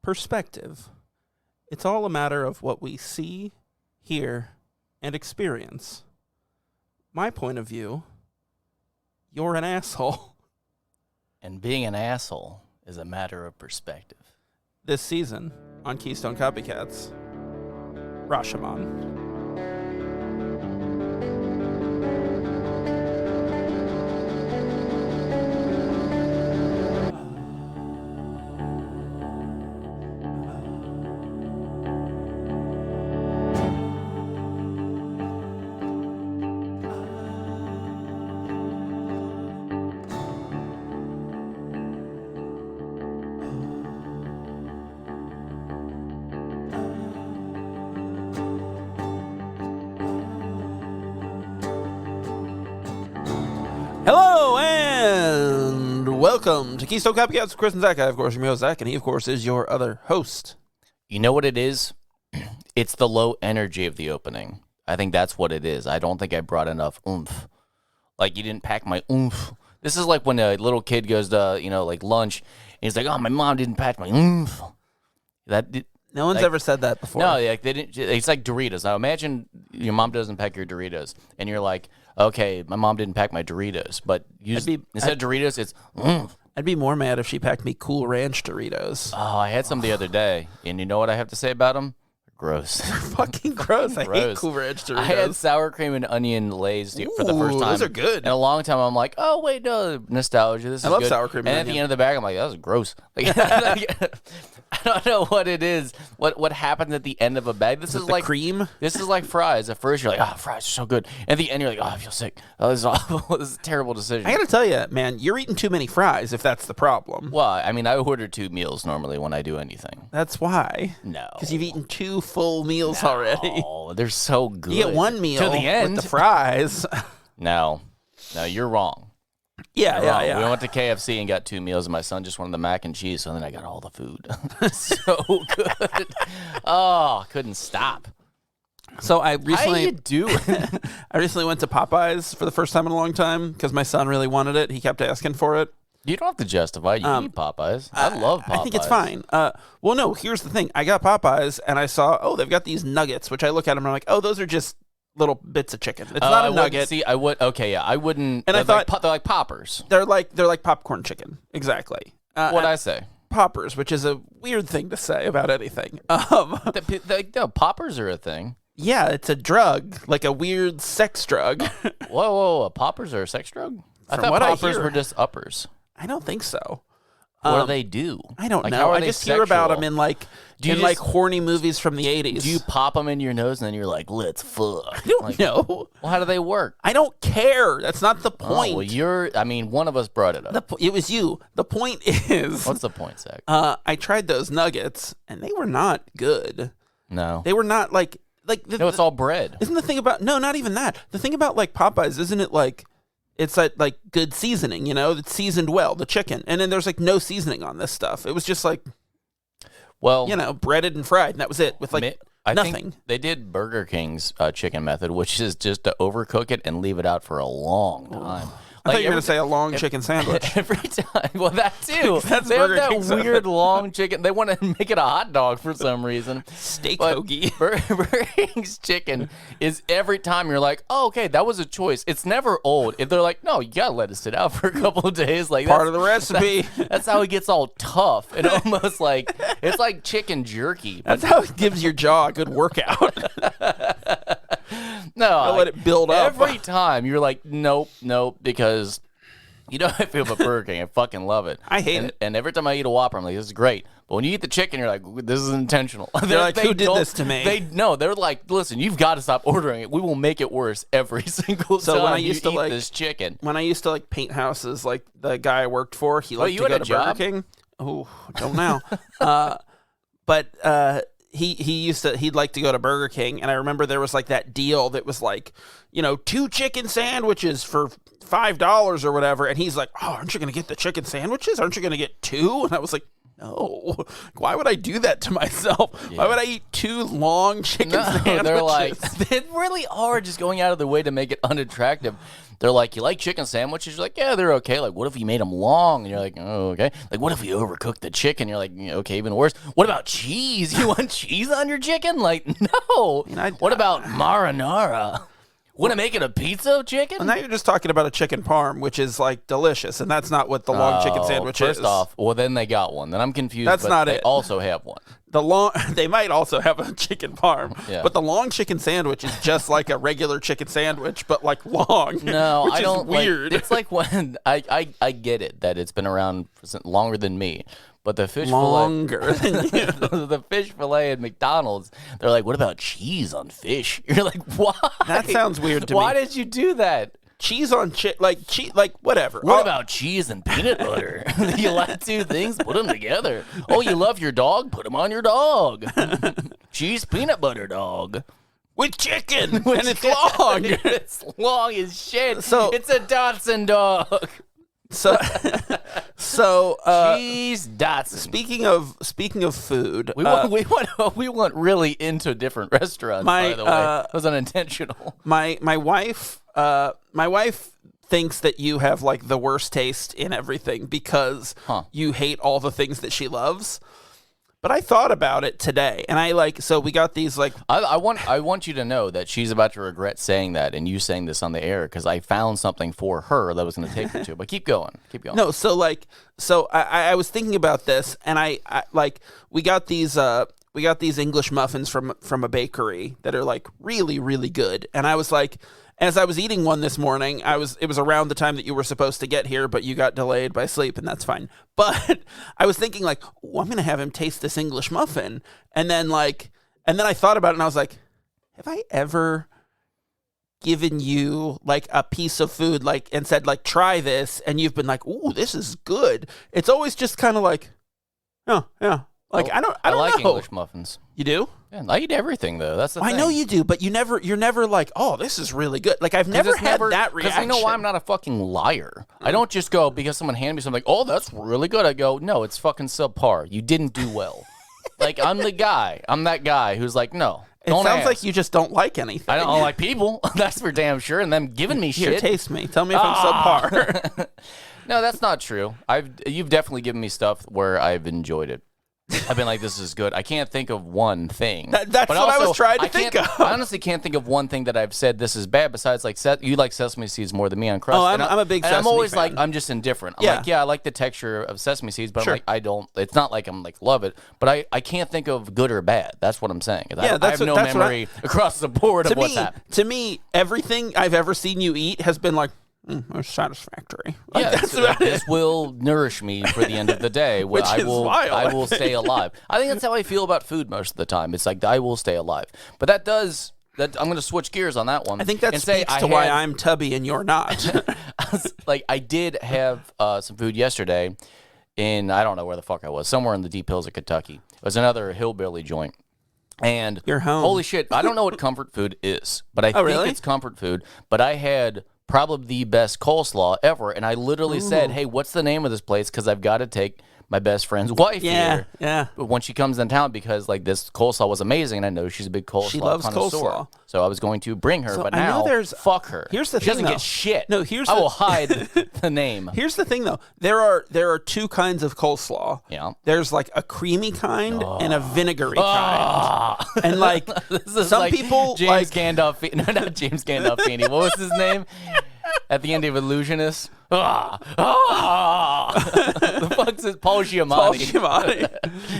perspective. It's all a matter of what we see, hear, and experience. My point of view, you're an asshole. And being an asshole is a matter of perspective. This season on Keystone Copycats, Rashomon. Hello and welcome to Keystone Copycats with Chris and Zach. I, of course, am your host, Zach, and he, of course, is your other host. You know what it is? It's the low energy of the opening. I think that's what it is. I don't think I brought enough oomph. Like, you didn't pack my oomph. This is like when a little kid goes to, like lunch, and he's like, oh, my mom didn't pack my oomph. No one's ever said that before. No, like they didn't. It's like Doritos. Now imagine your mom doesn't pack your Doritos, and you're like, okay, my mom didn't pack my Doritos, but instead of Doritos, it's. I'd be more mad if she packed me Cool Ranch Doritos. Oh, I had some the other day, and you know what I have to say about them? Gross. They're fucking gross. I hate Cool Ranch Doritos. I had sour cream and onion Lays for the first time. Those are good. In a long time, I'm like, oh, wait, no, nostalgia. This is I love good. sour cream and and at the onion. end of the bag, I'm like, that was gross. Like, I don't know what it is. What happens at the end of a bag? This is like cream. This is like fries. At first, you're like, oh, fries are so good. And at the end, you're like, oh, I feel sick. Oh, this is awful. This is a terrible decision. I gotta tell you, man, you're eating too many fries if that's the problem. Well, I mean, I order 2 meals normally when I do anything. That's why. No. Because you've eaten 2 full meals already. Oh, they're so good. You get 1 meal to the end with the fries. No, you're wrong. Yeah. We went to KFC and got 2 meals, and my son just wanted the mac and cheese, so then I got all the food. So good. Oh, couldn't stop. So I recently, How you doing? I recently went to Popeyes for the first time in a long time because my son really wanted it. He kept asking for it. You don't have to justify. You eat Popeyes. I love Popeyes. I think it's fine. Well, no, here's the thing. I got Popeyes, and I saw, they've got these nuggets, which I look at them and I'm like, those are just little bits of chicken. It's not a nugget. See, I would. Okay, yeah, I wouldn't. And I thought they're like poppers. They're like popcorn chicken. Exactly. What'd I say? Poppers, which is a weird thing to say about anything. No, poppers are a thing. Yeah, it's a drug, like a weird sex drug. Whoa, poppers are a sex drug? I From thought what I poppers hear. were just uppers. I don't think so. What do they do? I don't Like, know. how are I they just hear about sexual? them in like Do you horny movies from the 80s. Do you pop them in your nose and then you're like, let's fuck? I don't know. Well, how do they work? I don't care. That's not the point. Oh, well, one of us brought it up. It was you. The point is, What's the point, Zach? I tried those nuggets and they were not good. No. They were not like No, it's all bread. Isn't the thing about not even that. The thing about like Popeyes, isn't it like it's like good seasoning, it's seasoned well, the chicken. And then there's like no seasoning on this stuff. It was just like, well, breaded and fried, and that was it with like I nothing. think they did Burger King's chicken method, which is just to overcook it and leave it out for a long time. I thought you were going to say a long chicken sandwich. Every time. Well, that too. That's they have Burger that King's weird long chicken. They want to make it a hot dog for some reason. Steak But hoagie. Burger King's chicken is every time you're like, oh, okay, that was a choice. It's never old. If they're like, no, you got to let it sit out for a couple of days. Like Part of the recipe. That's how it gets all tough. And almost like, it's like chicken jerky. That's how it gives your jaw a good workout. No, let it build up. Every time you're like, nope, because you know how I feel about Burger King. I fucking love it. I hate it. And every time I eat a Whopper, I'm like, this is great. But when you eat the chicken, you're like, this is intentional. They're like, who did this to me? They're like, listen, you've got to stop ordering it. We will make it worse every single time when I used to eat like this chicken. When I used to like paint houses, like the guy I worked for, he liked you to had go a to job? Burger King. Oh, don't now. But he'd like to go to Burger King, and I remember there was like that deal that was like, 2 chicken sandwiches for $5 or whatever, and he's like, oh, aren't you gonna get the chicken sandwiches? Aren't you gonna get 2? And I was like, no. Why would I do that to myself? Yeah. Why would I eat 2 long chicken sandwiches? They're like, they really are just going out of the way to make it unattractive. They're like, you like chicken sandwiches? You're like, yeah, they're okay. Like, what if you made them long? And you're like, oh, okay. Like, what if you overcooked the chicken? You're like, okay, even worse. What about cheese? You want cheese on your chicken? Like, no. What about marinara? Want to make it a pizza chicken? Well, now you're just talking about a chicken parm, which is like delicious, and that's not what the long chicken sandwich is. First off, well, then they got one. Then I'm confused. That's not they it. Also have one. They might also have a chicken parm, but the long chicken sandwich is just like a regular chicken sandwich, but like long. No, which I don't. Is weird. It's like when I get it that it's been around longer than me. But the fish longer fillet, than you. the fish fillet at McDonald's, they're like, what about cheese on fish? You're like, why? That sounds weird to me. Why did you do that? Cheese on like whatever. What about cheese and peanut butter? You like 2 things? Put them together. Oh, you love your dog? Put them on your dog. Cheese peanut butter dog. With chicken. And it's long. It's long as shit. So it's a Dotson dog. So cheese Dotson. Speaking of food, we went really into different restaurants. By the way, it was unintentional. My wife thinks that you have like the worst taste in everything because you hate all the things that she loves. But I thought about it today, and so we got these like. I want you to know that she's about to regret saying that and you saying this on the air because I found something for her that was going to take her to. But keep going. No, so I was thinking about this, and I we got these English muffins from a bakery that are like really, really good, and I was like. As I was eating one this morning, it was around the time that you were supposed to get here, but you got delayed by sleep, and that's fine. But I was thinking like, I'm going to have him taste this English muffin. And then I thought about it and I was like, have I ever given you like a piece of food and said like, try this, and you've been like, ooh, this is good. It's always just kind of like, oh, yeah. Like I don't like know. English muffins. You do? Yeah, I eat everything though. That's the thing. I know you do, but you're never like, oh, this is really good. Like I've never had that reaction. Because you know why I'm not a fucking liar. I don't just go because someone handed me something like, oh, that's really good. I go, no, it's fucking subpar. You didn't do well. Like I'm that guy who's like, no. It sounds like you just don't like anything. I don't like people. That's for damn sure. And them giving me shit. Here, taste me. Tell me if I'm subpar. No, that's not true. You've definitely given me stuff where I've enjoyed it. I've been like, this is good. I can't think of one thing. That's what I was trying to think of. I honestly can't think of one thing that I've said this is bad besides like you like sesame seeds more than me on crust. Oh, I'm a big sesame I'm always fan. like, I'm just indifferent. I'm like, yeah, I like the texture of sesame seeds, but sure. I'm like, I don't. It's not like I'm like, love it. But I can't think of good or bad. That's what I'm saying. Yeah, I have no memory across the board of what's happened. To me, everything I've ever seen you eat has been like, it's satisfactory. Like, yeah, this will nourish me for the end of the day. Which I is wild. I will stay alive. I think that's how I feel about food most of the time. It's like I will stay alive. But that I'm going to switch gears on that one. I think that speaks to why I'm tubby and you're not. Like I did have some food yesterday in I don't know where the fuck I was, somewhere in the deep hills of Kentucky. It was another hillbilly joint. And you're home. Holy shit, I don't know what comfort food is, but I think it's comfort food. But I had probably the best coleslaw ever, and I literally said, hey, what's the name of this place? Because I've got to take my best friend's wife here. Yeah. But when she comes in town, because like this coleslaw was amazing, and I know she's a big coleslaw She loves connoisseur. coleslaw. So I was going to bring her, but I now know fuck her. Here's the she thing, doesn't though. get shit. No, I will hide the name. Here's the thing, though. There are 2 kinds of coleslaw. Yeah. There's like a creamy kind and a vinegary kind. And like this is some like people James Gandolfini. No, not James Gandolfini. What was his name? At the end of Illusionist. The fuck's this? Paul Giamatti.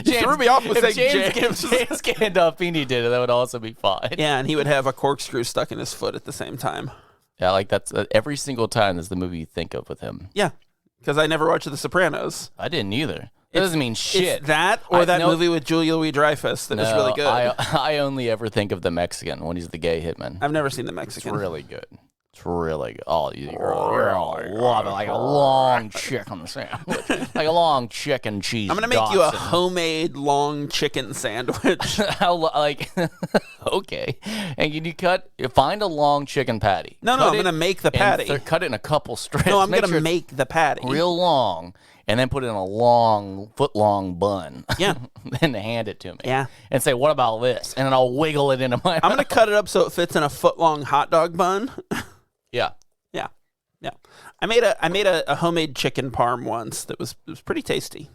He threw me off with saying James. If James Gandolfini did it, that would also be fine. Yeah, and he would have a corkscrew stuck in his foot at the same time. Yeah, like that's every single time is the movie you think of with him. Yeah, because I never watched The Sopranos. I didn't either. That doesn't mean shit. It's that or that movie with Julia Louis-Dreyfus that was really good. I only ever think of the Mexican when he's the gay hitman. I've never seen the Mexican. It's really good. It's really good. Oh, you're gonna love it. Like a long chicken sandwich. Like a long chicken cheese. I'm gonna make you a homemade long chicken sandwich. Okay. And you find a long chicken patty. No, I'm gonna make the patty. Cut it in a couple strips. No, I'm gonna make the patty real long. and then put it in a long, foot-long bun. Yeah. Then hand it to me. Yeah. And say, what about this? And then I'll wiggle it into my I'm going to cut it up so it fits in a foot-long hot dog bun. Yeah. Yeah. Yeah. I made a homemade chicken parm once that was pretty tasty.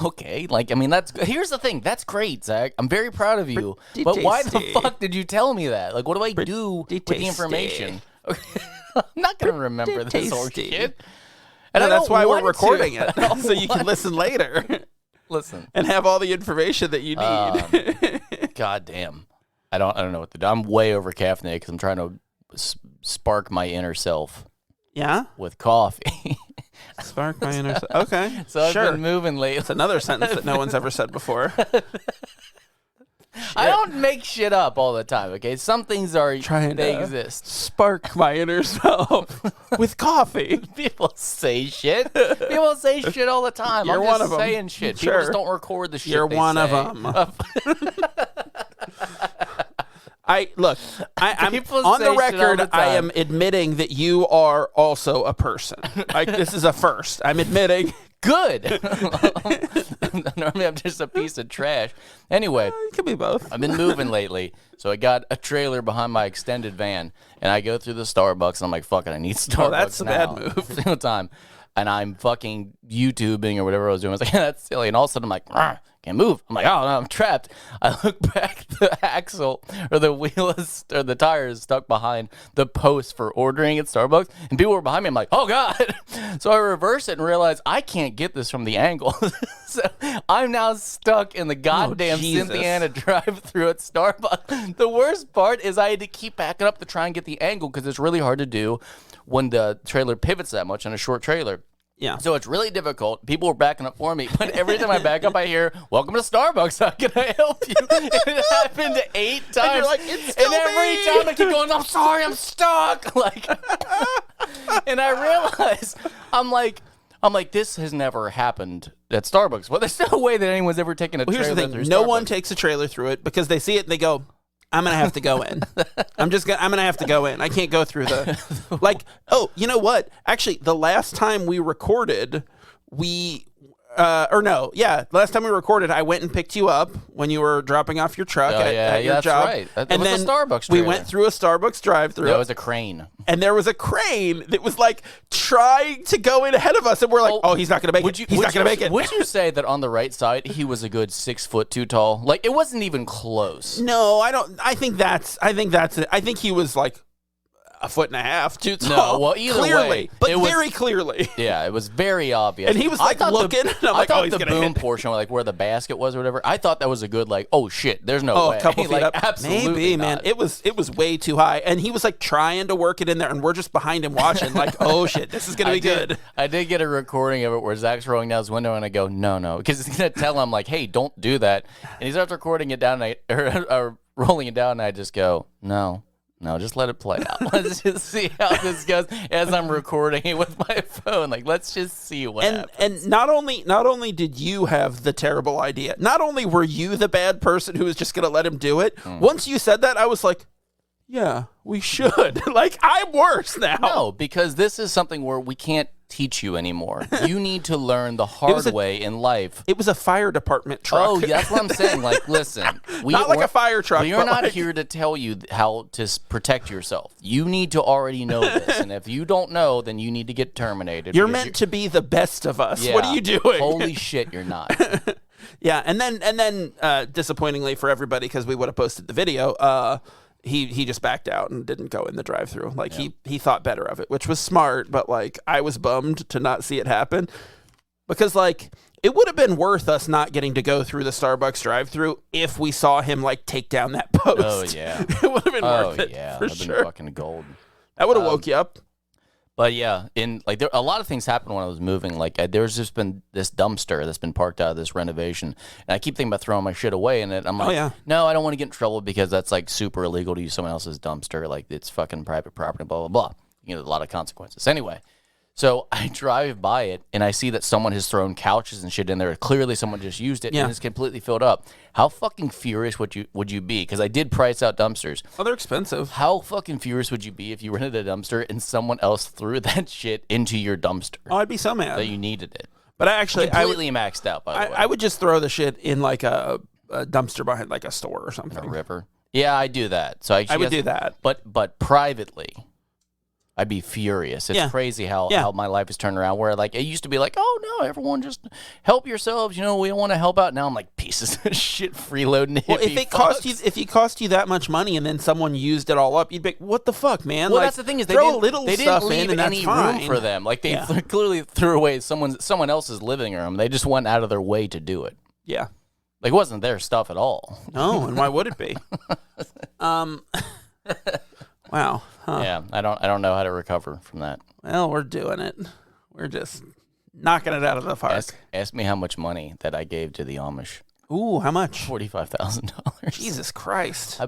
Okay, like, I mean, here's the thing. That's great, Zach. I'm very proud of you. Pretty but why the tasty. fuck did you tell me that? Like, what do I do with the tasty. information? I'm not going to remember this whole tasty. shit. And I that's don't why we're want recording to. it, so you can listen later. Listen. And have all the information that you need. God damn. I don't know what to do. I'm way over caffeinated because I'm trying to spark my inner self. Yeah? With coffee. Spark my inner self. Okay. So I've sure. been moving lately. It's another sentence that no one's ever said before. I don't make shit up all the time, okay? Some things they exist. Spark my inner self with coffee. People say shit. People say shit all the time. You're I'm one just of them. saying shit. Sure. People just don't record the shit. You're they one say. of them. I'm People on say the shit all record. the I time. am admitting that you are also a person. Like, this is a first. I'm admitting. Good. Normally I'm just a piece of trash. Anyway, It could be both. I've been moving lately, so I got a trailer behind my extended van, and I go through the Starbucks, and I'm like, fuck it, I need Starbucks that's a now. bad move. Single time. And I'm fucking YouTubing or whatever I was doing. I was like, that's silly. And all of a sudden, I'm like, can't move. I'm like, oh, no, I'm trapped. I look back, the axle or the wheel is, or the tire is stuck behind the post for ordering at Starbucks. And people were behind me. I'm like, oh, God. So I reverse it and realize I can't get this from the angle. So I'm now stuck in the goddamn Jesus. Cynthiana drive-through at Starbucks. The worst part is I had to keep backing up to try and get the angle because it's really hard to do when the trailer pivots that much on a short trailer. Yeah. So it's really difficult. People were backing up for me, but every time I back up, I hear, welcome to Starbucks. How can I help you? It happened 8 times. And you're like, it's still and every me. time I keep going, I'm sorry, I'm stuck. Like, and I realize, I'm like, this has never happened at Starbucks. Well, there's no way that anyone's ever taken a Well, here's trailer the through thing. No Starbucks. one takes a trailer through it because they see it and they go, I'm going to have to go in. I'm going to have to go in. I can't go through the, like, oh, you know what? Actually, the last time we recorded, the last time we recorded, I went and picked you up when you were dropping off your truck at your that's job. right. That and was then a Starbucks we trailer. went through a Starbucks drive-through. That was a crane. And there was a crane that was like trying to go in ahead of us, and we're like, "Oh, he's not going to make it. He's not going to make it." Would you say that on the right side he was a good 6 foot too tall? Like, it wasn't even close. No, I don't. I think that's it. I think he was like a foot and a half too tall. No, well, either clearly, way, but it was- very clearly. Yeah, it was very obvious. And he was like looking. And I'm like, I thought "Oh, he's the gonna boom hit." portion, like where the basket was or whatever. I thought that was a good, like, oh shit, there's no Oh, way. a couple feet like, up. Absolutely Maybe, man. not. It was way too high, and he was like trying to work it in there, and we're just behind him watching, like, "Oh shit, this is gonna be good." I did get a recording of it where Zach's rolling down his window, and I go, no, because he's gonna tell him like, hey, don't do that, and he starts recording it down, and or rolling it down, and I just go, no, just let it play out. Let's just see how this goes as I'm recording it with my phone. Like, let's just see what happens. And not only did you have the terrible idea, not only were you the bad person who was just going to let him do it, once you said that, I was like, yeah, we should. Like, I'm worse now. No, because this is something where we can't teach you anymore. You need to learn the hard way in life. It was a fire department truck. Oh, that's what I'm saying. Like, listen. Not like a fire truck. We are but not like, here to tell you how to protect yourself. You need to already know this. And if you don't know, then you need to get terminated. You're because meant to be the best of us. Yeah. What are you doing? Holy shit, you're not. Yeah, and then disappointingly for everybody, because we would have posted the video, he just backed out and didn't go in the drive-through. Like, he thought better of it, which was smart, but like, I was bummed to not see it happen, because like, it would have been worth us not getting to go through the Starbucks drive-through if we saw him like take down that post. Oh yeah. It would have been worth it. Yeah, for that'd been sure. fucking gold. That would have woke you up. But yeah, a lot of things happened when I was moving. Like, there's just been this dumpster that's been parked out of this renovation, and I keep thinking about throwing my shit away. And I'm like, no, I don't want to get in trouble because that's like super illegal to use someone else's dumpster. Like, it's fucking private property, blah blah blah. You know, a lot of consequences. Anyway, so I drive by it and I see that someone has thrown couches and shit in there. Clearly, someone just used it and it's completely filled up. How fucking furious would you be? Because I did price out dumpsters. Oh, they're expensive. How fucking furious would you be if you rented a dumpster and someone else threw that shit into your dumpster? Oh, I'd be so mad. That you needed it. But I actually, completely maxed out, by the way. I would just throw the shit in like a dumpster behind like a store or something. A river. Yeah, I do that. So I would do that. But privately, I'd be furious. It's crazy how my life has turned around. Where like it used to be like, oh no, everyone just help yourselves. You know, we want to help out. Now I'm like pieces of shit freeloading. Well, if it cost you that much money and then someone used it all up, you'd be like, what the fuck, man? Well, like, that's the thing is they didn't leave any room for them. Like they clearly threw away someone else's living room. They just went out of their way to do it. Yeah. Like it wasn't their stuff at all. No, and why would it be? Wow. Huh. Yeah, I don't know how to recover from that. Well, we're doing it. We're just knocking it out of the park. Ask me how much money that I gave to the Amish. Ooh, how much? $45,000. Jesus Christ! I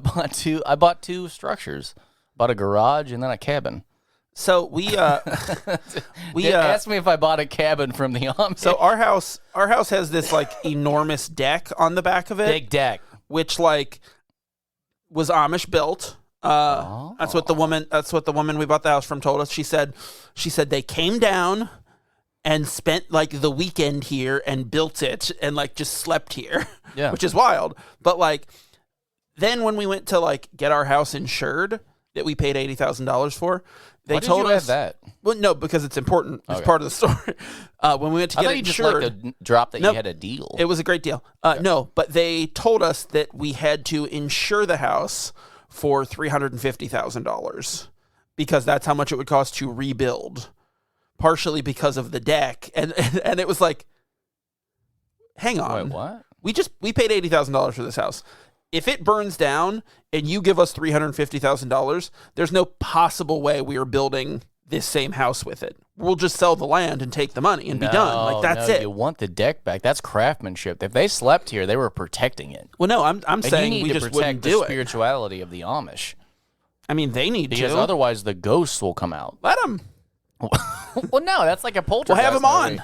bought two structures. Bought a garage and then a cabin. So we asked me if I bought a cabin from the Amish. So our house has this like enormous deck on the back of it. Big deck, which like was Amish built. That's what the woman we bought the house from told us. She said they came down and spent like the weekend here and built it and like just slept here. Yeah. Which is wild. But like then when we went to like get our house insured that we paid $80,000 for, they told us that. Well, no, because it's important. It's part of the story. When we went to get it insured, just like the drop that you had a deal. It was a great deal. No, but they told us that we had to insure the house for $350,000 because that's how much it would cost to rebuild, partially because of the deck, and it was like, hang on, wait, what? We paid $80,000 for this house. If it burns down and you give us $350,000, there's no possible way we are building this same house with it. We'll just sell the land and take the money and be done. Like that's it. You want the deck back. That's craftsmanship. If they slept here, they were protecting it. Well, no, I'm saying we just wouldn't do it. Spirituality of the Amish. I mean, they need because to. Otherwise the ghosts will come out. Let them. Well, no, that's like a poltergeist. We'll have them on.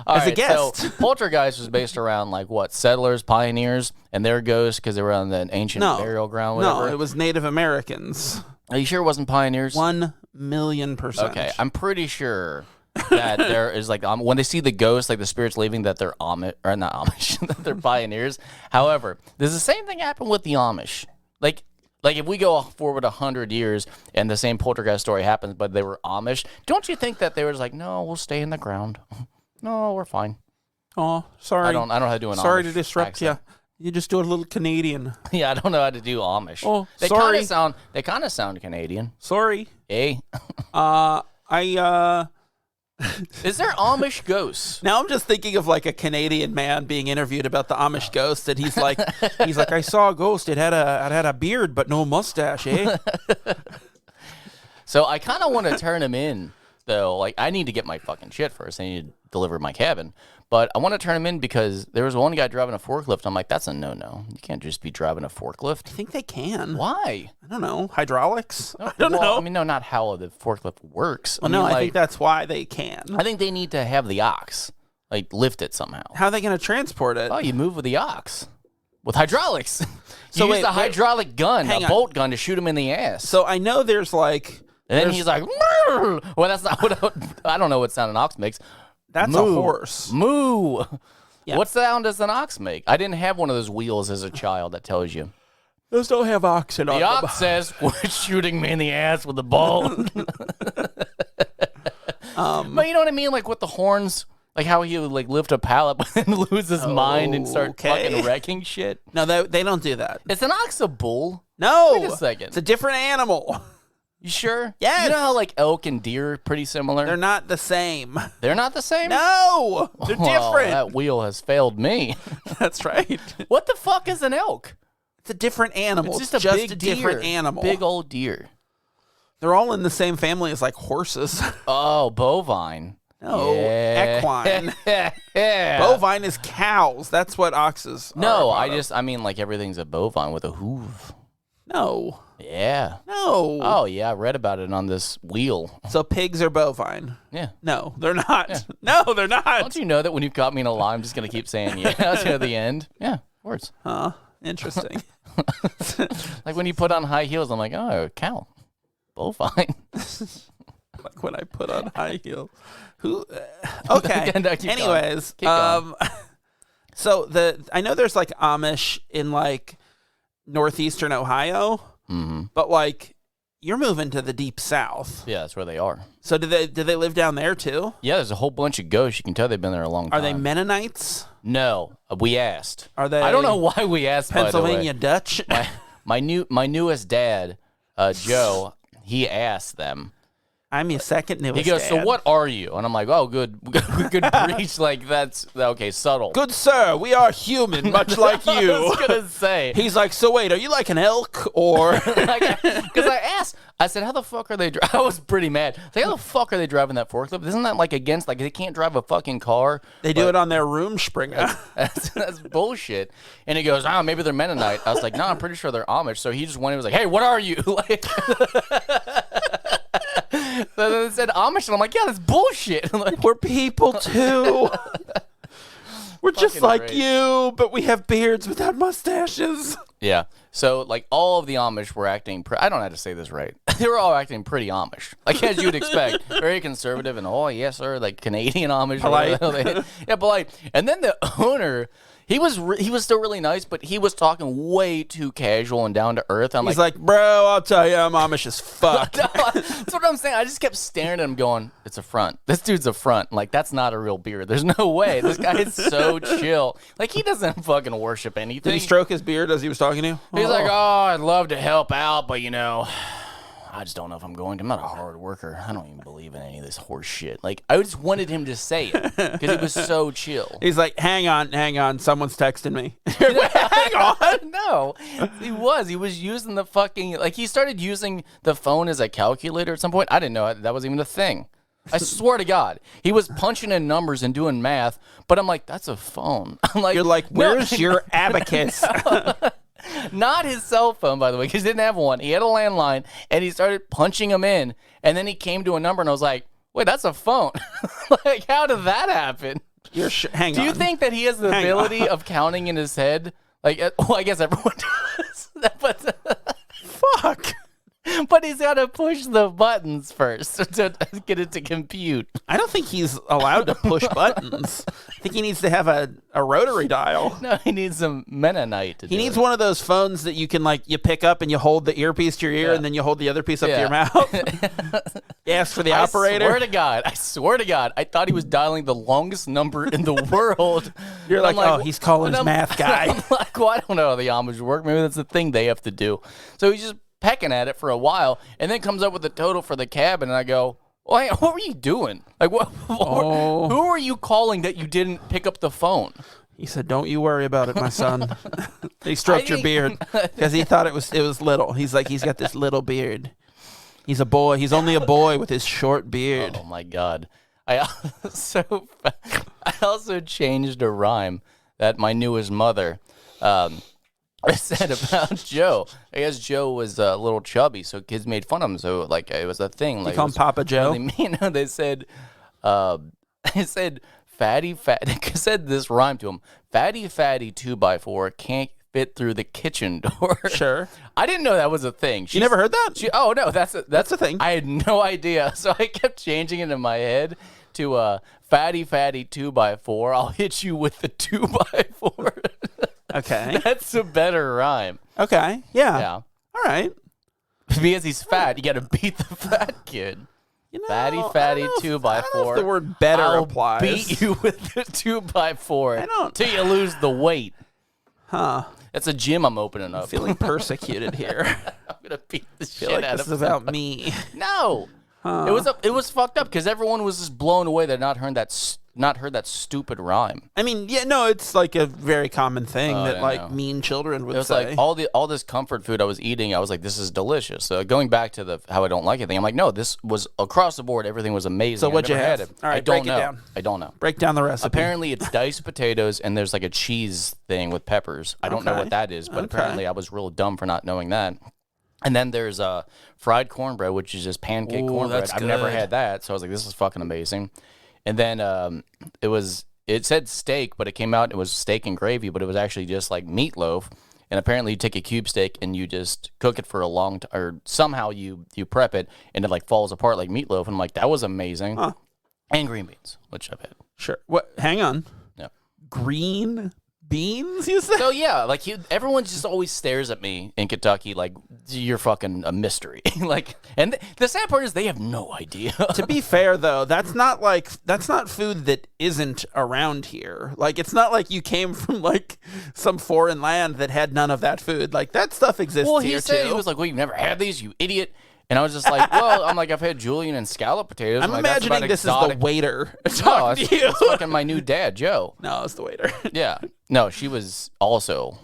As a guest. So Poltergeist was based around like what? Settlers, pioneers, and their ghosts because they were on the ancient burial ground. Whatever. No, it was Native Americans. Are you sure it wasn't pioneers? 1,000,000%. Okay, I'm pretty sure that there is like when they see the ghosts, like the spirits leaving, that they're Amish or not Amish, that they're pioneers. However, there's the same thing happened with the Amish. Like if we go forward 100 years and the same poltergeist story happens, but they were Amish, don't you think that they were just like, no, we'll stay in the ground. No, we're fine. Oh, sorry. I don't know how to do an Amish. Sorry to disrupt accent. you. You just do a little Canadian. Yeah, I don't know how to do Amish. Oh, they sorry. They kind of sound Canadian. Sorry. Hey. Is there Amish ghosts? Now I'm just thinking of like a Canadian man being interviewed about the Amish ghost, and he's like, I saw a ghost. It had a beard but no mustache, eh? So I kind of want to turn him in, though. Like I need to get my fucking shit first. I need to deliver my cabin. But I want to turn him in because there was one guy driving a forklift. I'm like, that's a no-no. You can't just be driving a forklift. I think they can. Why? I don't know. Hydraulics? I don't know. I mean, no, not how the forklift works. Well, I think that's why they can. I think they need to have the ox, like lift it somehow. How are they going to transport it? Oh, you move with the ox. With hydraulics. So use a hydraulic gun, a bolt gun to shoot him in the ass. So I know there's like... And then he's like, Murr! Well, that's not what... I don't know what sound an ox makes. That's a horse. Moo. Yeah. What sound does an ox make? I didn't have one of those wheels as a child that tells you. Those don't have oxen on them. The ox says, quit shooting me in the ass with a bone. But you know what I mean? Like with the horns, like how he would like lift a pallet and lose his mind and start fucking wrecking shit. No, they don't do that. Is an ox a bull? No. Wait a second. It's a different animal. You sure? Yes. You know how like elk and deer are pretty similar? They're not the same. They're not the same? No. They're different. That wheel has failed me. That's right. What the fuck is an elk? It's a different animal. It's just a big different animal. Big old deer. They're all in the same family as like horses. Oh, bovine. No, equine. Yeah. Bovine is cows. That's what oxes are. No, I mean like everything's a bovine with a hoof. No. Yeah. No. Oh, yeah, I read about it on this wheel. So pigs are bovine. Yeah. No, they're not. Yeah. No, they're not. Don't you know that when you've got me in a lie, I'm just going to keep saying yeah to the end? Yeah, words. Huh. Interesting. Like when you put on high heels, I'm like, oh, cow. Bovine. Like when I put on high heels. Who? Okay. No, keep going. Anyways, Keep going. so I know there's like Amish in like northeastern Ohio, but like you're moving to the deep south. Yeah, that's where they are. So do they live down there too? Yeah, there's a whole bunch of ghosts. You can tell they've been there a long time. Are they Mennonites? No, we asked. Are they? I don't know why we asked. Pennsylvania by Dutch? the way. My newest dad, Joe, he asked them. I'm your second newest. He goes, dad. "So what are you?" And I'm like, "Oh, good breach. Like that's okay, subtle." Good sir, we are human, much like you. I was gonna say. He's like, so wait, are you like an elk or? Because I asked, I said, "How the fuck are they?" I was pretty mad. Like, how the fuck are they driving that forklift? Isn't that like against like they can't drive a fucking car? They do it on their Roomspringer. That's bullshit. And he goes, "Oh, maybe they're Mennonite." I was like, "No, I'm pretty sure they're Amish." So he just went and was like, "Hey, what are you?" Like. So they said Amish, and I'm like, yeah, that's bullshit. Like, We're people too. We're just Fucking like great. you, but we have beards without mustaches. yeah. So like all of the Amish were acting. I don't know how to say this right. They were all acting pretty Amish, like as you'd expect, very conservative and oh yes sir, like Canadian Amish. Polite. Yeah, polite. And then the owner. He was still really nice, but he was talking way too casual and down to earth. I'm He's like, bro, I'll tell you, I'm Amish as fuck. no, that's what I'm saying. I just kept staring at him going, it's a front. This dude's a front. Like, that's not a real beard. There's no way. This guy is so chill. Like, he doesn't fucking worship anything. Did he stroke his beard as he was talking to you? He's like, oh, I'd love to help out, but, you know, I just don't know if I'm going to. I'm not a hard worker. I don't even believe in any of this horse shit. Like, I just wanted him to say it because he was so chill. He's like, hang on, someone's texting me. Hang on. No, he was using the fucking, like, he started using the phone as a calculator at some point. I didn't know that was even a thing. I swear to God, he was punching in numbers and doing math, but I'm like, that's a phone. I'm like, You're like, where's your abacus? Not his cell phone, by the way, because he didn't have one. He had a landline, and he started punching them in, and then he came to a number, and I was like, wait, that's a phone. Like, how did that happen? Hang on. Do you think that he has the ability of counting in his head? Like, well, I guess everyone does. But, Fuck. but he's got to push the buttons first to get it to compute. I don't think he's allowed to push buttons. I think he needs to have a rotary dial. No, he needs some Mennonite to do He needs it. one of those phones that you can like you pick up and you hold the earpiece to your ear and then you hold the other piece up to your mouth. You ask for the operator. I swear to God, I thought he was dialing the longest number in the world. You're like, oh, he's calling his math guy. I'm like, well, I don't know how the Amish work. Maybe that's the thing they have to do. So he's just pecking at it for a while, and then comes up with the total for the cabin, and I go, well, hey, what were you doing? Like, who are you calling that you didn't pick up the phone? He said, don't you worry about it, my son. He stroked your beard because he thought it was little. He's like, he's got this little beard. He's a boy. He's only a boy with his short beard. Oh, my God. I also changed a rhyme that my newest mother I said about Joe. I guess Joe was a little chubby, so kids made fun of him. So, like, it was a thing. Like, You call him Papa Joe? really mean. They said, they said, fatty, they said this rhyme to him. Fatty, 2x4 can't fit through the kitchen door. Sure. I didn't know that was a thing. You never heard that? Oh, no, that's a thing. I had no idea. So I kept changing it in my head to fatty, 2x4. I'll hit you with the 2x4. Okay. That's a better rhyme. Okay. Yeah. Yeah. All right. Because he's fat, you got to beat the fat kid. You know, Fatty, I don't know if 2x4. the word better I'll applies. beat you with the 2x4 I don't- till you lose the weight. Huh. That's a gym I'm opening up. Feeling persecuted here. I'm gonna beat the Feel shit like out this of is about me. No. It was fucked up because everyone was just blown away that not heard that stupid rhyme. I mean, yeah, no, it's like a very common thing Oh, that I like know. mean children would It was say. like all this comfort food I was eating. I was like, this is delicious. So going back to the how I don't like anything, I'm like, no, this was across the board. Everything was amazing. So I've what'd you never had have? it. All right, I don't break it know. down. I don't know. Break down the recipe. Apparently, it's diced potatoes and there's like a cheese thing with peppers. I don't know Okay. what that is, but Okay. apparently I was real dumb for not knowing that. And then there's fried cornbread, which is just pancake Ooh, cornbread. that's I've never good. had that, so I was like, this is fucking amazing. And then it said steak, but it came out, it was steak and gravy, but it was actually just like meatloaf. And apparently you take a cube steak and you just cook it for a long time, or somehow you prep it and it like falls apart like meatloaf. And I'm like, that was amazing. Huh. And green beans, which I've had. Sure. What? Hang on. Yeah. Green beans, you said? So yeah, like everyone just always stares at me in Kentucky like you're fucking a mystery. Like, and the sad part is they have no idea. To be fair, though, that's not food that isn't around here. Like, it's not like you came from like some foreign land that had none of that food. Like, that stuff exists Well, here he said too. he was like, "Well, you've never had these, you idiot." And I was just like, "Well, I'm like, I've had julienne and scallop potatoes." I'm like, that's about imagining this exotic. is the waiter No, talking to you. it's fucking my new dad, Joe. No, it's the waiter. Yeah, no, she was also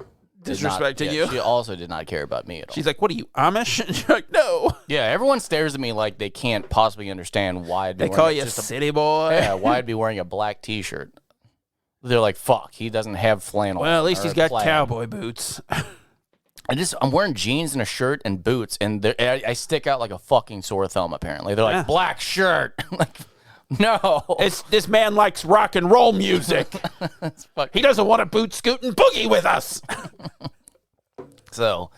Disrespecting you. She also did not care about me at all. She's like, "What are you, Amish?" And you're like, "No." Yeah, everyone stares at me like they can't possibly understand why I'd be They wearing call you just city boy. Yeah, why I'd be wearing a black T-shirt. They're like, "Fuck, he doesn't have flannel." Well, at least or he's got plaid. cowboy boots. I'm wearing jeans and a shirt and boots, and I stick out like a fucking sore thumb. Apparently, they're like, Yeah. "Black shirt." Like, no, This man likes rock and roll music. He doesn't want to boot scoot and boogie with us. So,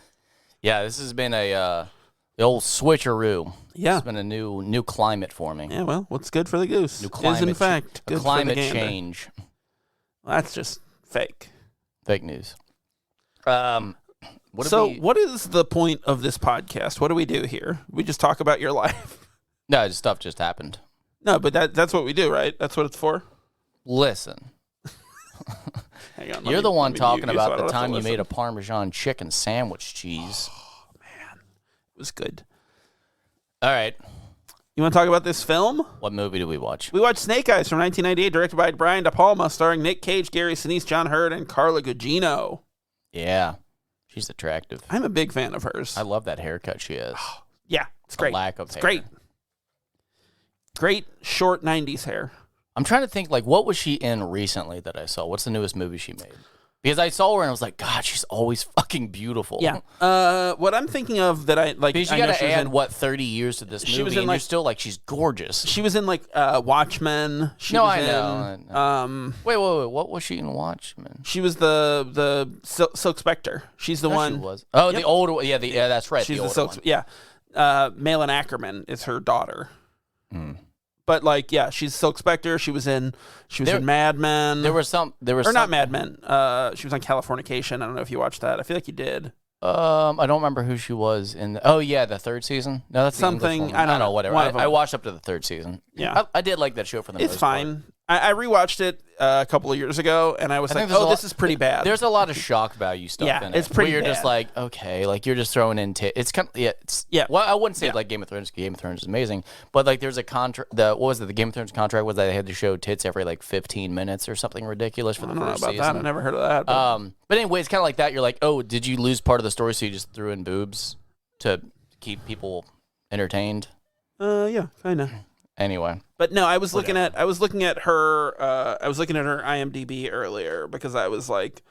yeah, this has been the old switcheroo. Yeah. It's been a new climate for me. Yeah, well, what's good for the goose New is in fact a good climate for the gander. change. Well, that's just fake. Fake news. What is the point of this podcast? What do we do here? We just talk about your life. No, stuff just happened. No, but that's what we do, right? That's what it's for. Listen, Hang on, you're the one talking so I about don't the have to time you listen. made a Parmesan chicken sandwich cheese. It was good. All right, You want to talk about this film? what movie do we watch? We watched Snake Eyes from 1998, directed by Brian De Palma, starring Nic Cage, Gary Sinise, John Hurd, and Carla Gugino. Yeah, she's attractive. I'm a big fan of hers. I love that haircut she has. Yeah, it's great. Lack of It's hair. great. Great short 90s hair. I'm trying to think, like, what was she in recently that I saw? What's the newest movie she made? Because I saw her and I was like, God, she's always fucking beautiful. Yeah. What I'm thinking of that I like. Because I you know got she to was add, in- what, 30 years to this movie, She was in, and like- you're still like, she's gorgeous. She was in like Watchmen. I know. Wait, what was she in Watchmen? She was the Silk Spectre. She's the No, one. She was. Oh, Yep. the older one. Yeah, that's right. She's the the older Silk. one. Yeah. Malin Ackerman is her daughter. But like, yeah, she's Silk Spectre. She was in Mad Men. There was not Mad Men. She was on Californication. I don't know if you watched that. I feel like you did. I don't remember who she was in. Oh yeah, the third season. No, that's the English Something- woman. I don't know. Whatever. One of them. I watched up to the third season. Yeah. I did like that show for the It's most part. fine. I rewatched it a couple of years ago, and I was like, think there's a oh, lot- this is pretty bad. There's a lot of shock value stuff Yeah, in it. it's pretty where you're just bad. like, okay, like you're just throwing in it's kind of Yeah. Well, I wouldn't say Yeah. like Game of Thrones. Game of Thrones is amazing, but like there's a contract. What was it? The Game of Thrones contract was that they had to show tits every like 15 minutes or something ridiculous for I the don't know first about season. that. I never heard of that. But anyway, it's kind of like that. You're like, oh, did you lose part of the story, so you just threw in boobs to keep people entertained? Yeah, kind of. Anyway, But no, I was looking at her IMDb earlier because I was like,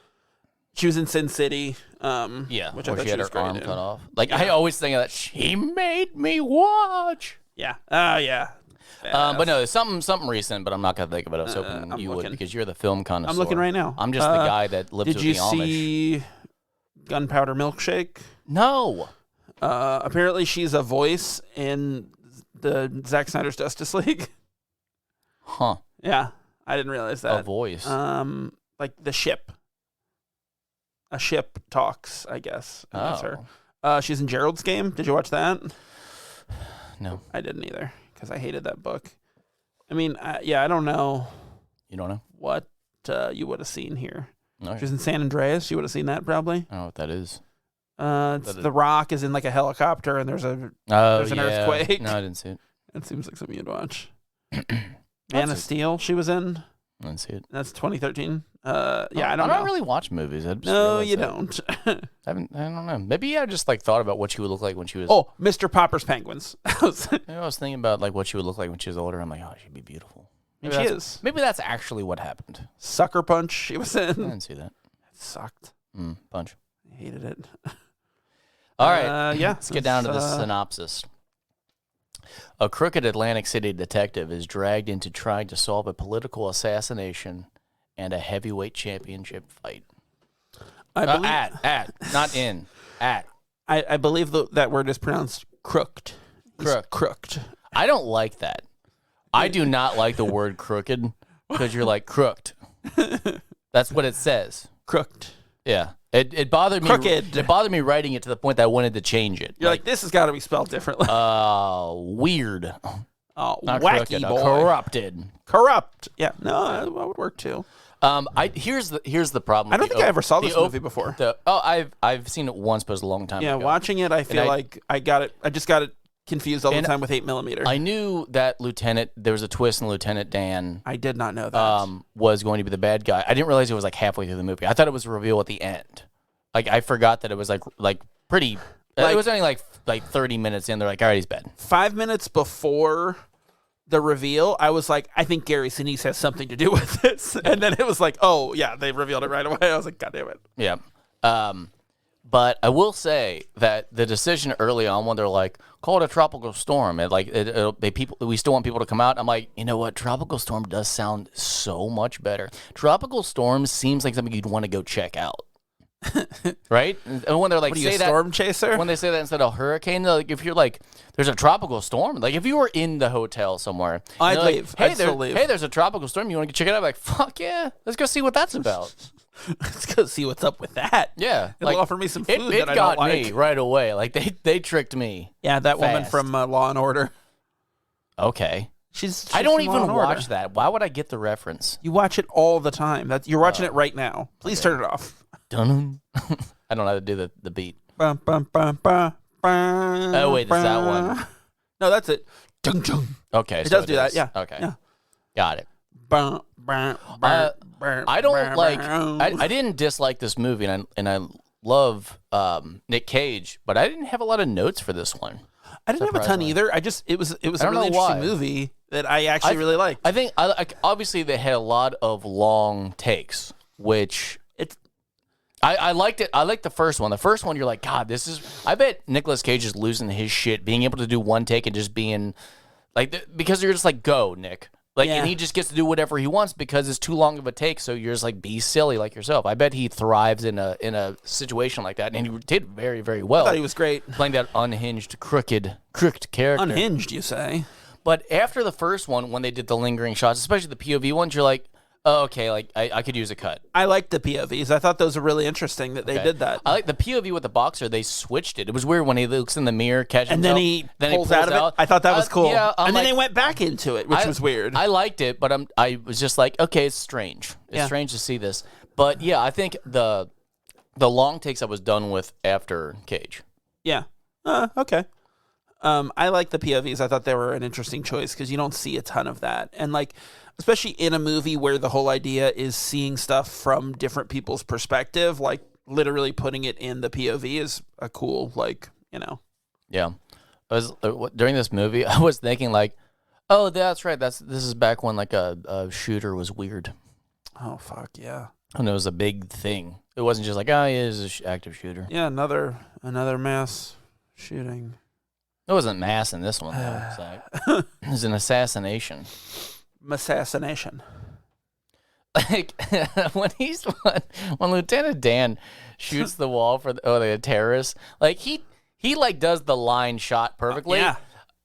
she was in Sin City. yeah, which I or thought she had was her great arm in. cut off. Like I always think of that. She made me watch. Yeah. Yeah. But no, something recent, but I'm not gonna think of it. I was hoping I'm you looking. would because you're the film connoisseur. I'm looking right now. I'm just the guy that lives Did with you the Amish. see Gunpowder Milkshake? No. Apparently, she's a voice in the Zack Snyder's Justice League. Huh. Yeah, I didn't realize that. A voice. Like the ship. A ship talks, I guess. And that's her. She's in Gerald's Game. Did you watch that? No. I didn't either because I hated that book. I mean, I don't know You don't know? what you would have seen here. No. She was in San Andreas. You would have seen that probably. I don't know what that is. The Rock is in like a helicopter and there's an There's earthquake. No, I didn't see it. It seems like something you'd watch. That's Man of it. Steel, she was in. I didn't see it. That's 2013. I don't know. I don't really watch movies. I just No, realized you that. don't. I don't know. Maybe I just like thought about what she would look like when she was. Oh, Mr. Popper's Penguins. Maybe I was thinking about like what she would look like when she was older. I'm like, oh, she'd be beautiful. And Maybe she that's- is. Maybe that's actually what happened. Sucker Punch, she was I in. didn't see that. It sucked. Punch. I hated it. All right. Yeah. Let's get down to the synopsis. A crooked Atlantic City detective is dragged into trying to solve a political assassination and a heavyweight championship fight. I believe not in. At. I believe that word is pronounced crooked. Crooked. I don't like that. I do not like the word crooked because you're like crooked. That's what it says. Crooked. Yeah. It bothered me. Crooked. It bothered me writing it to the point that I wanted to change it. You're like this has got to be spelled differently. Weird. Oh, Not wacky crooked, boy. Corrupted. Corrupt. Yeah. No, that would work too. Here's the problem. I don't think I ever saw this movie before. I've seen it once, but it was a long time ago. Yeah, watching it, I feel like I just got it confused all the time with 8mm. I knew that there was a twist in Lieutenant Dan. I did not know that. Was going to be the bad guy. I didn't realize it was like halfway through the movie. I thought it was a reveal at the end. Like I forgot that it was like pretty. It was only like 30 minutes in. They're like, all right, he's bad. 5 minutes before the reveal, I was like, I think Gary Sinise has something to do with this. And then it was like, oh, yeah, they revealed it right away. I was like, God damn it. Yeah. But I will say that the decision early on when they're like, call it a tropical storm, and like we still want people to come out. I'm like, you know what? Tropical storm does sound so much better. Tropical storm seems like something you'd want to go check out. Right? And when they're like, what are you, a storm chaser? When they say that instead of hurricane, like if you're like, there's a tropical storm. Like if you were in the hotel somewhere, I'd leave. Hey, I'd still leave. Hey, there's a tropical storm. You want to go check it out? I'm like, fuck yeah, let's go see what that's about. Let's go see what's up with that. Yeah, it'll offer me some food it that I don't got like. me right away. Like they tricked me. Yeah, that woman fast. from Law and Order. Okay. She's I don't from Law even and watch Order. that. Why would I get the reference? You watch it all the time. You're watching it right now. Please turn it off. Dun. I don't know how to do the beat. Oh, wait, is that one? No, that's it. Dung, dung. Okay, It does do that, yeah. Okay, Yeah. got it. I I don't like. I didn't dislike this movie, and I love Nic Cage, but I didn't have a lot of notes for this one. I didn't have a ton either. It was a really interesting movie that I actually really liked. I think obviously they had a lot of long takes, which I liked it. I liked the first one. The first one, you're like, God, this is. I bet Nicolas Cage is losing his shit, being able to do one take and just being like, because you're just like, go, Nick. Like, and he just gets to do whatever he wants because it's too long of a take. So you're just like, be silly like yourself. I bet he thrives in a situation like that, and he did very, very well. I thought he was great playing that unhinged, crooked character. Unhinged, you say? But after the first one, when they did the lingering shots, especially the POV ones, you're like, oh, okay, like I could use a cut. I liked the POVs. I thought those were really interesting that they did that. I like the POV with the boxer. They switched it. It was weird when he looks in the mirror, catches and then he pulls out of it. I thought that was cool. Yeah, and then they went back into it, which was weird. I liked it, but I was just like, okay, it's strange. It's strange to see this. But yeah, I think the long takes I was done with after Cage. Yeah. Okay. I like the POVs. I thought they were an interesting choice because you don't see a ton of that. And like, especially in a movie where the whole idea is seeing stuff from different people's perspective, like literally putting it in the POV is a cool, like, you know. Yeah. During this movie, I was thinking like, oh, that's right. This is back when like a shooter was weird. Oh, fuck, yeah. And it was a big thing. It wasn't just like, oh, yeah, he's an active shooter. Yeah, another mass shooting. It wasn't mass in this one, though. It was an assassination. Assassination. Like, when Lieutenant Dan shoots the wall for the terrorist, like, he like, does the line shot perfectly. Yeah.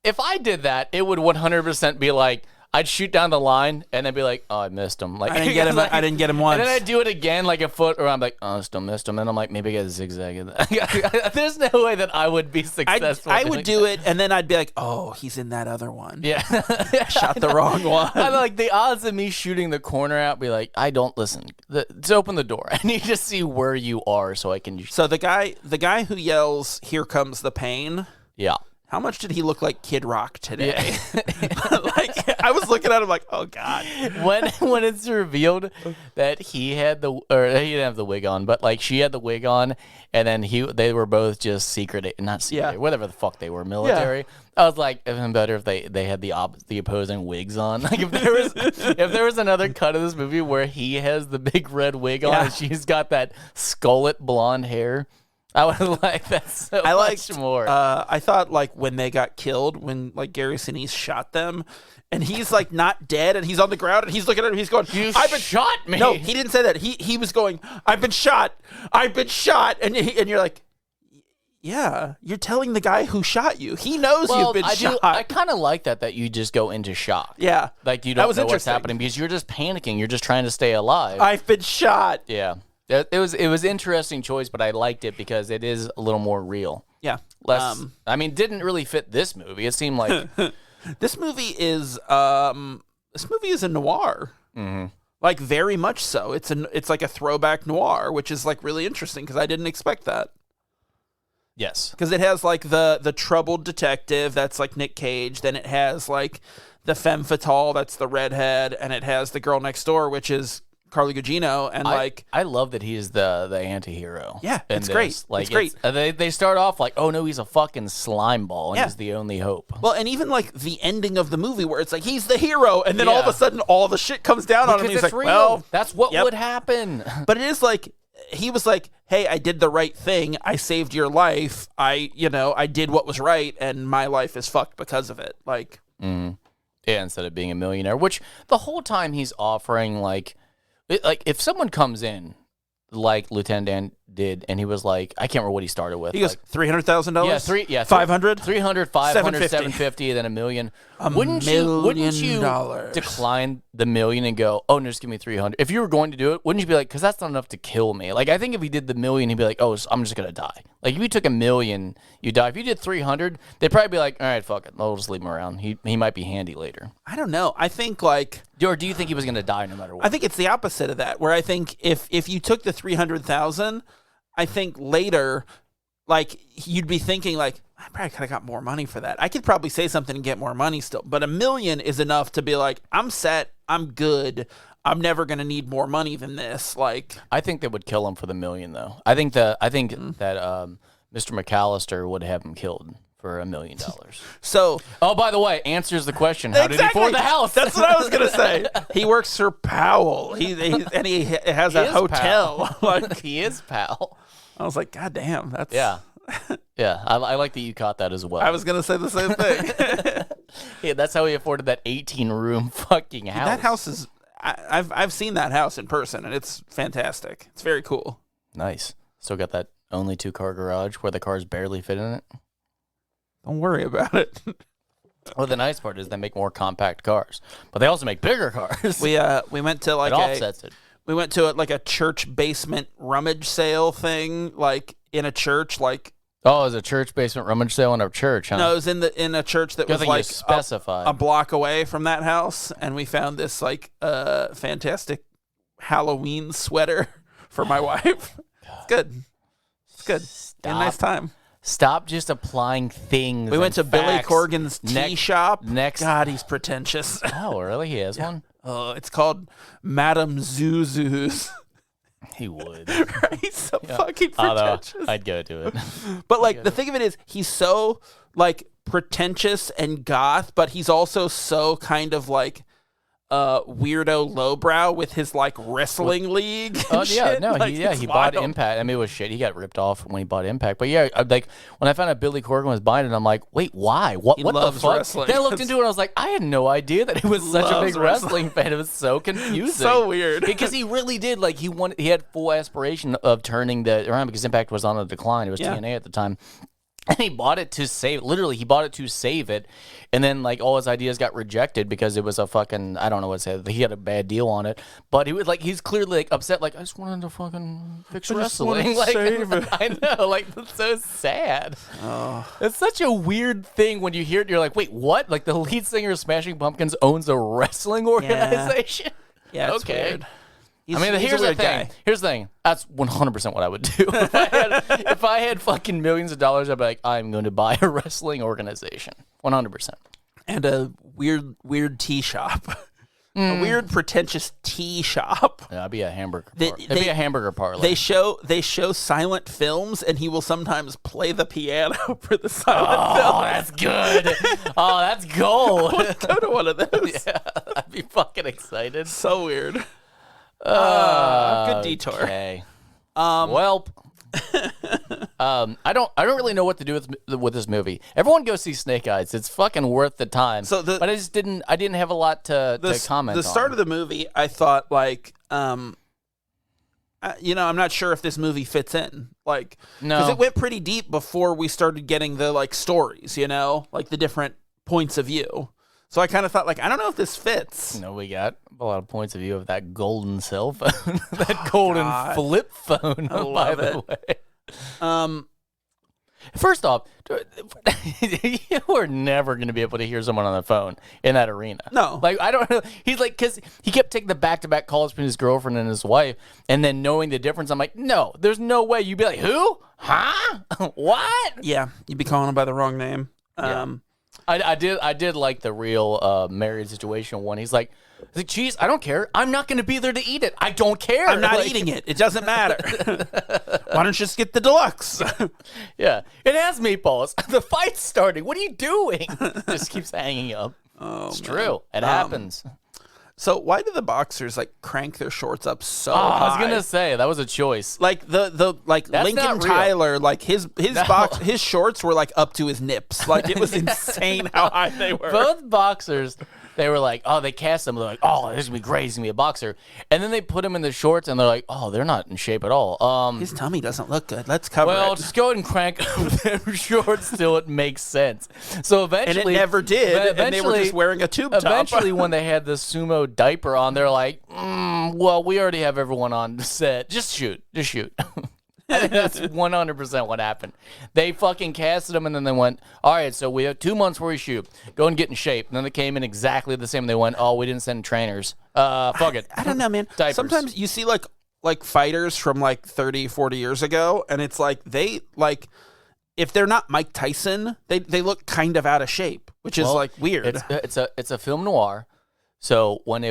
If I did that, it would 100% be like, I'd shoot down the line and then be like, oh, I missed him. Like I didn't get him. I didn't get him once. And then I'd do it again, like a foot, or I'm like, oh, still missed him. And I'm like, maybe I get a zigzag. There's no way that I would be successful. I would do it, and then I'd be like, oh, he's in that other one. Yeah. Shot the wrong one. I'm like, the odds of me shooting the corner out, be like, I don't listen. Just open the door. I need to see where you are so I can. So the guy who yells, "Here comes the pain." Yeah. How much did he look like Kid Rock today? Yeah. Like, I was looking at him like, oh God. When it's revealed that he didn't have the wig on, but like she had the wig on, and then they were both just not secret, whatever the fuck they were, military. Yeah. I was like, even better if they had the opposing wigs on. Like if there was another cut of this movie where he has the big red wig on and she's got that skullet blonde hair. I would like that so I much liked more. I thought like when they got killed, when like Gary Sinise shot them, and he's like not dead, and he's on the ground, and he's looking at him, he's going, I've been shot me. No, he didn't say that. He was going, I've been shot, and you're like, yeah, you're telling the guy who shot you. He knows you've been shot. I kind of like that you just go into shock. Yeah, like you don't know what's happening because you're just panicking. You're just trying to stay alive. I've been shot. Yeah. It was interesting choice, but I liked it because it is a little more real. Yeah. Less. I mean, didn't really fit this movie. It seemed like this movie is a noir. Mm-hmm. Like very much so. It's like a throwback noir, which is like really interesting because I didn't expect that. Yes. Because it has like the troubled detective that's like Nic Cage. Then it has like the femme fatale that's the redhead, and it has the girl next door, which is Carly Gugino, and I love that he is the anti-hero. Yeah, it's great. Like it's great. They start off like, oh no, he's a fucking slime ball, and he's the only hope. Well, and even like the ending of the movie where it's like he's the hero, and then all of a sudden all the shit comes down on him. And he's like, real. well, that's what would happen. But it is like he was like, hey, I did the right thing. I saved your life. I did what was right, and my life is fucked because of it. Like, yeah, instead of being a millionaire, which the whole time he's offering like if someone comes in like Lieutenant Dan did, and he was like, I can't remember what he started with. He goes, $300,000? Yeah, 500? 300, 500, 750, and then $1 million. Wouldn't you decline the $1 million and go, oh, no, just give me 300? If you were going to do it, wouldn't you be like, because that's not enough to kill me? Like, I think if he did the $1 million, he'd be like, oh, I'm just going to die. Like, if you took $1 million, you die. If you did 300, they'd probably be like, all right, fuck it. I'll just leave him around. He might be handy later. I don't know. I think like... Or do you think he was going to die no matter what? I think it's the opposite of that, where I think if you took the 300,000, I think later, like, you'd be thinking, like, I probably could have got more money for that. I could probably say something and get more money still. But $1 million is enough to be like, I'm set, I'm good, I'm never going to need more money than this. Like, I think they would kill him for the $1 million, though. I think that Mr. McAllister would have him killed for $1 million. So, oh, by the way, answers the question: how did he afford the house? That's what I was gonna say. He works for Powell. He has a hotel. Like he is Powell. I was like, God damn, that's yeah. I like that you caught that as well. I was gonna say the same thing. Yeah, that's how he afforded that 18-room fucking house. That house is. I've seen that house in person, and it's fantastic. It's very cool. Nice. Still got that only 2-car garage where the cars barely fit in it. Don't worry about it. Well, the nice part is they make more compact cars, but they also make bigger cars. We went to like it offsets it. We went to like a church basement rummage sale thing, like in a church, like. Oh, it was a church basement rummage sale in a church, huh? No, it was in a church that was like specified a block away from that house, and we found this like fantastic Halloween sweater for my wife. It's good. It's good. A nice time. Stop just applying things. We went to Billy facts. Corgan's tea shop. Next. God, he's pretentious. Oh, really? He has one? Oh, it's called Madame Zuzu's. He would. Right? He's so fucking pretentious. I'd go to it. But like the thing of it is, he's so like pretentious and goth, but he's also so kind of like weirdo lowbrow with his like wrestling league. Oh yeah, no, like, he bought Impact. I mean, it was shit. He got ripped off when he bought Impact. But yeah, like when I found out Billy Corgan was buying it, I'm like, wait, why? What the fuck? Wrestling. Then I looked into it, and I was like, I had no idea that he was such a big wrestling fan. It was so confusing, so weird. Because he really did like he had full aspiration of turning the around because Impact was on a decline. It was TNA at the time. And he bought it to save it. Literally, he bought it to save it. And then, like, all his ideas got rejected because it was a fucking, I don't know what to say. He had a bad deal on it. But he was, like, he's clearly, like, upset. Like, I just wanted to fucking fix wrestling. Like, save it. I know. Like, that's so sad. Oh. It's such a weird thing when you hear it. You're like, wait, what? Like, the lead singer of Smashing Pumpkins owns a wrestling organization? Yeah, it's okay. weird. Here's the thing. Here's the thing. That's 100% what I would do. If I had fucking millions of dollars, I'd be like, I'm going to buy a wrestling organization. 100%. And a weird tea shop. A weird, pretentious tea shop. Yeah, it'd be a hamburger parlor. It'd be a hamburger parlor. They show silent films, and he will sometimes play the piano for the silent film. Oh, that's good. Oh, that's gold. I want to go to one of those. Yeah, I'd be fucking excited. So weird. Good detour. Okay. Well, I don't really know what to do with this movie. Everyone go see Snake Eyes. It's fucking worth the time. But I didn't have a lot to comment on. The start of the movie, I thought like, I'm not sure if this movie fits in. Like, because it went pretty deep before we started getting the like stories, like the different points of view. So I kind of thought, like, I don't know if this fits. No, we got a lot of points of view of that golden cell phone, that golden flip phone. I love it. Way. First off, you are never going to be able to hear someone on the phone in that arena. No. Like, I don't know. He's like, because he kept taking the back-to-back calls from his girlfriend and his wife, and then knowing the difference, I'm like, no, there's no way. You'd be like, who? Huh? What? Yeah, you'd be calling him by the wrong name. Yeah. I did like the real married situation one. He's like, geez, I don't care. I'm not going to be there to eat it. I don't care. I'm not eating it. It doesn't matter. Why don't you just get the deluxe? Yeah. It has meatballs. The fight's starting. What are you doing? Just keeps hanging up. Oh, it's true. It happens. So why do the boxers like crank their shorts up so high? I was gonna say that was a choice. Like the Lincoln Tyler, like his shorts were like up to his nips. Like it was insane how high they were. Both boxers, they were like, they cast them. They're like, this is gonna be great. He's gonna be a boxer. And then they put him in the shorts, and they're like, they're not in shape at all. His tummy doesn't look good. Let's cover it. Well, just go ahead and crank up their shorts till it makes sense. So eventually, and it never did. And they were just wearing a tube top. Eventually, when they had the sumo diaper on, they're like, well, we already have everyone on the set. Just shoot. I think that's 100% what happened. They fucking casted them, and then they went, all right, so we have 2 months before we shoot. Go and get in shape. And then they came in exactly the same. They went, we didn't send trainers. Fuck it. I don't know, man. Diapers. Sometimes you see like fighters from like 30, 40 years ago, and it's like they like, if they're not Mike Tyson, they look kind of out of shape, which is like weird. It's a film noir. So when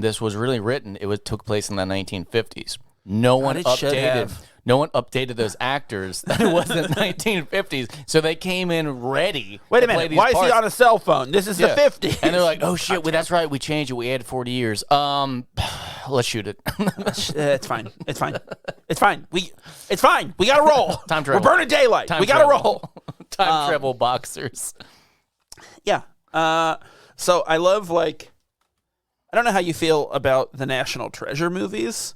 this was really written, took place in the 1950s. No one updated those actors that it wasn't 1950s, so they came in ready. Wait a minute, why is he on a cell phone? This is the 50s. And they're like, oh shit, that's right, we changed it, we added 40 years. Let's shoot it. It's fine. It's fine. We gotta roll. Time travel. We're burning daylight. We gotta roll. Time travel boxers. Yeah. So I love I don't know how you feel about the National Treasure movies,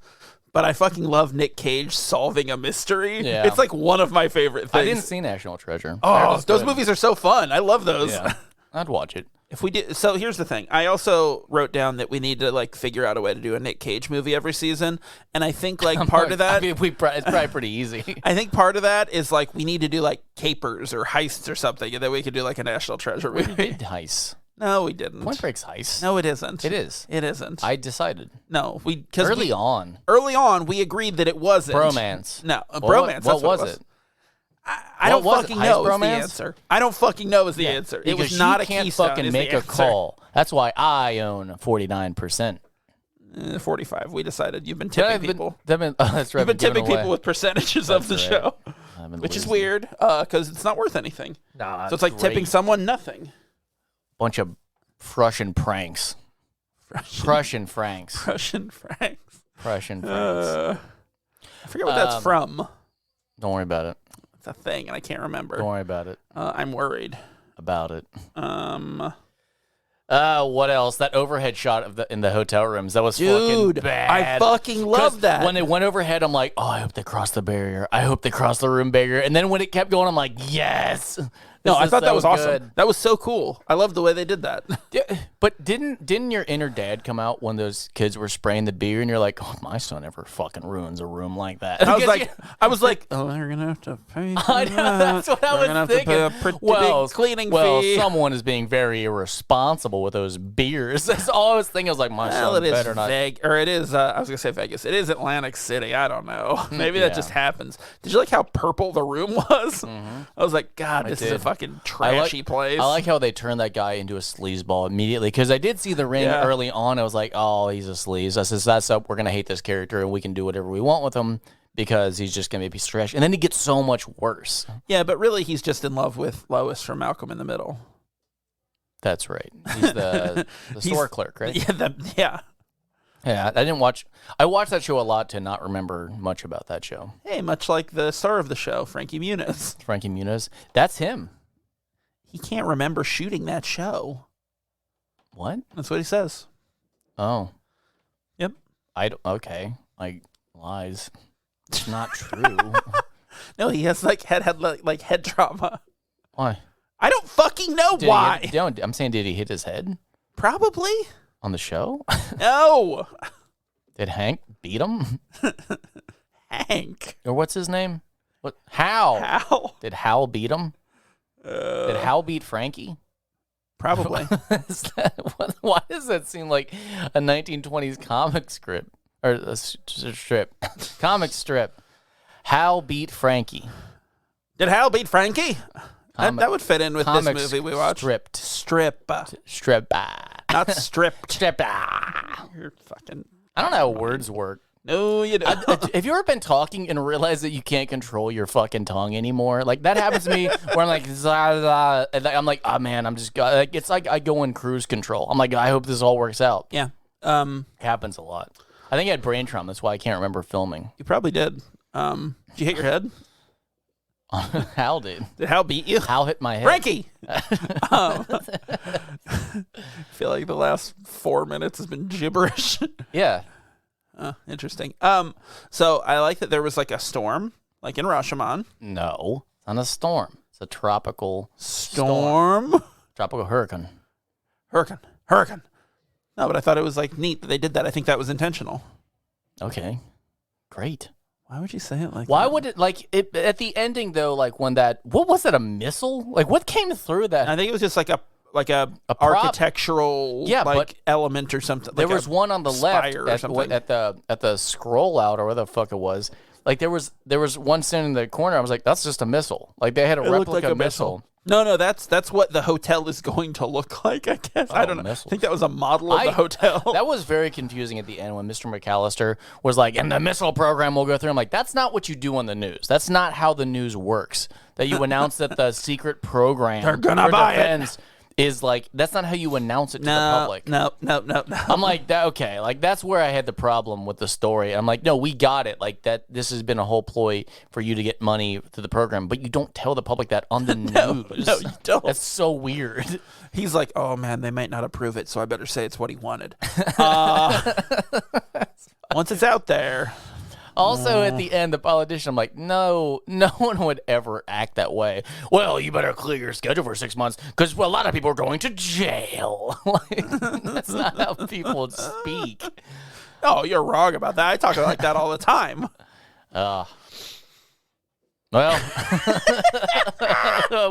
but I fucking love Nic Cage solving a mystery. Yeah. It's like one of my favorite things. I didn't see National Treasure. Oh, those movies are so fun. I love those. Yeah. I'd watch it. If we did, so here's the thing. I also wrote down that we need to figure out a way to do a Nic Cage movie every season, and I think part of that. I mean, it's probably pretty easy. I think part of that is we need to do capers or heists or something, and then we could do a National Treasure movie. We did heists. No, we didn't. Point Break's heist. No, it isn't. It is. It isn't. I decided. No, early on. Early on, we agreed that it wasn't. Bromance. No, bromance. What was it? I don't fucking know is the answer. I don't fucking know is the answer. It was not a keystone. You can't fucking make a call. That's why I own 49%. 45. We decided you've been tipping people. That's right. You've been tipping people with percentages of the show, which is weird because it's not worth anything. Nah, so it's like tipping someone nothing. Bunch of Prussian pranks. Prussian francs. Prussian francs. Prussian francs. I forget what that's from. Don't worry about it. It's a thing, and I can't remember. Don't worry about it. I'm worried about it. What else? That overhead shot in the hotel rooms. That was fucking bad. I fucking love that. When it went overhead, I'm like, I hope they crossed the barrier. I hope they crossed the room barrier. And then when it kept going, I'm like, yes. No, I thought that was awesome. That was so cool. I love the way they did that. But didn't your inner dad come out when those kids were spraying the beer, and you're like, my son never fucking ruins a room like that? I was like, they're gonna have to pay. I know, that's what I was thinking. Have to pay a pretty big cleaning fee. Someone is being very irresponsible with those beers. That's all I was thinking. I was like, my son better not. It is. I was gonna say Vegas. It is Atlantic City. I don't know. Maybe that just happens. Did you like how purple the room was? Mm-hmm. I was like, God, this is a fucking trashy place. I like how they turned that guy into a sleazeball immediately, because I did see the ring early on. I was like, oh, he's a sleaze. I says, that's up. We're gonna hate this character, and we can do whatever we want with him because he's just gonna be trash. And then he gets so much worse. Yeah, but really, he's just in love with Lois from Malcolm in the Middle. That's right. He's the store clerk, right? Yeah. Yeah, I didn't watch. I watched that show a lot to not remember much about that show. Hey, much like the star of the show, Frankie Muniz. Frankie Muniz. That's him. He can't remember shooting that show. What? That's what he says. Oh. Yep. Okay. Like, lies. It's not true. No, he has like head trauma. Why? I don't fucking know why. I'm saying, did he hit his head Probably. on the show? No. Did Hank beat him? Hank. Or what's his name? What? Hal. Hal. Did Hal beat him? Did Hal beat Frankie? Probably. Why does that seem like a 1920s comic script? Or a strip. Comic strip. Hal beat Frankie. Did Hal beat Frankie? That would fit in with this movie we watched. Stripped. Strip. Strip. Not stripped. Strip. You're fucking... I don't know how words work. No, you don't. Have you ever been talking and realized that you can't control your fucking tongue anymore? Like, that happens to me where I'm like, zah, zah, and I'm like, oh man, I'm just, like, it's like I go in cruise control. I'm like, I hope this all works out. Yeah. Happens a lot. I think I had brain trauma. That's why I can't remember filming. You probably did. Did you hit your head? Hal did. Did Hal beat you? Hal hit my head. Frankie! I feel like the last 4 minutes has been gibberish. Yeah. Interesting. So I like that there was like a storm, like in Rashomon. No, it's not a storm. It's a tropical Storm? tropical hurricane. Hurricane. No, but I thought it was like neat that they did that. I think that was intentional. Okay, great. Why would you say it like Why that? would it, like, it at the ending though, like when that, what was that, a missile? Like, what came through that? I think it was just like a prop. architectural Yeah, like but element or something. There like was a one on the left spire or something. at the scroll out or whatever the fuck it was. Like there was one sitting in the corner. I was like, that's just a missile. Like they had a It looked replica like a missile. No, that's what the hotel is going to look like, I guess. I don't know. missiles. I think that was a model of the hotel. That was very confusing at the end when Mr. McAllister was like, and the missile program will go through. I'm like, that's not what you do on the news. That's not how the news works. That you announce that the secret program They're gonna buy it. is like, that's not how you announce it to the public. No. I'm like, okay, like that's where I had the problem with the story. I'm like, no, we got it. Like that, this has been a whole ploy for you to get money to the program, but you don't tell the public that on the news. No, you don't. That's so weird. He's like, oh man, they might not approve it, so I better say it's what he wanted. Once it's out there. Also, at the end, the politician, I'm like, no one would ever act that way. Well, you better clear your schedule for 6 months because a lot of people are going to jail. Like, that's not how people speak. Oh, you're wrong about that. I talk like that all the time. Well,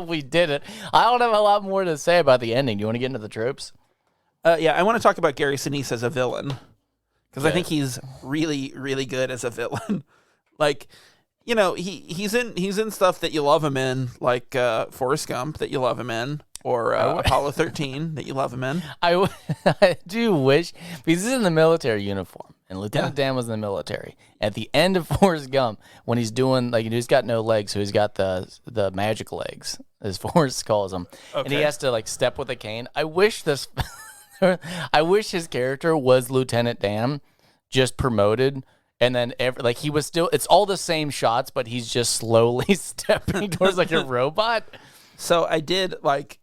we did it. I don't have a lot more to say about the ending. Do you want to get into the tropes? Yeah, I want to talk about Gary Sinise as a villain. Because I Okay. think he's really, really good as a villain. Like, you know, he's in stuff that you love him in, like Forrest Gump that you love him in, or Apollo 13 that you love him in. I do wish, because he's in the military uniform, and Lieutenant Dan was in the military. At the end of Forrest Gump, when he's doing, like, he's got no legs, so he's got the magic legs, as Forrest calls them, and he has to, like, step with a cane. I wish his character was Lieutenant Dan, just promoted, and then he was still. It's all the same shots, but he's just slowly stepping towards like a robot. So I did like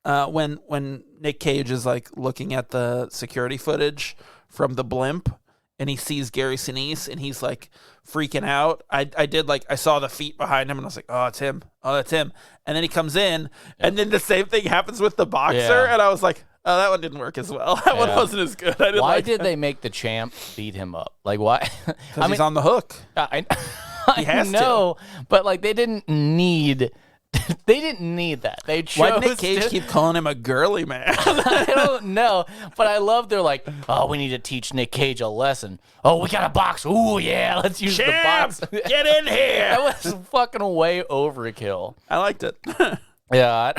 when Nic Cage is like looking at the security footage from the blimp, and he sees Gary Sinise, and he's like freaking out. I did like I saw the feet behind him, and I was like, oh, it's him. Oh, that's him. And then he comes in, and then the same thing happens with the boxer, and I was like, oh, that one didn't work as well. That one wasn't as good. Why did they make the champ beat him up? Like, why? Because he's on the hook. I has know, but like they didn't need that. They chose. Why did Nic Cage keep calling him a girly man? I don't know, but I love they're like, oh, we need to teach Nic Cage a lesson. Oh, we got a box. Ooh, yeah, let's use the box. Get in here. That was fucking way overkill. I liked it. Yeah.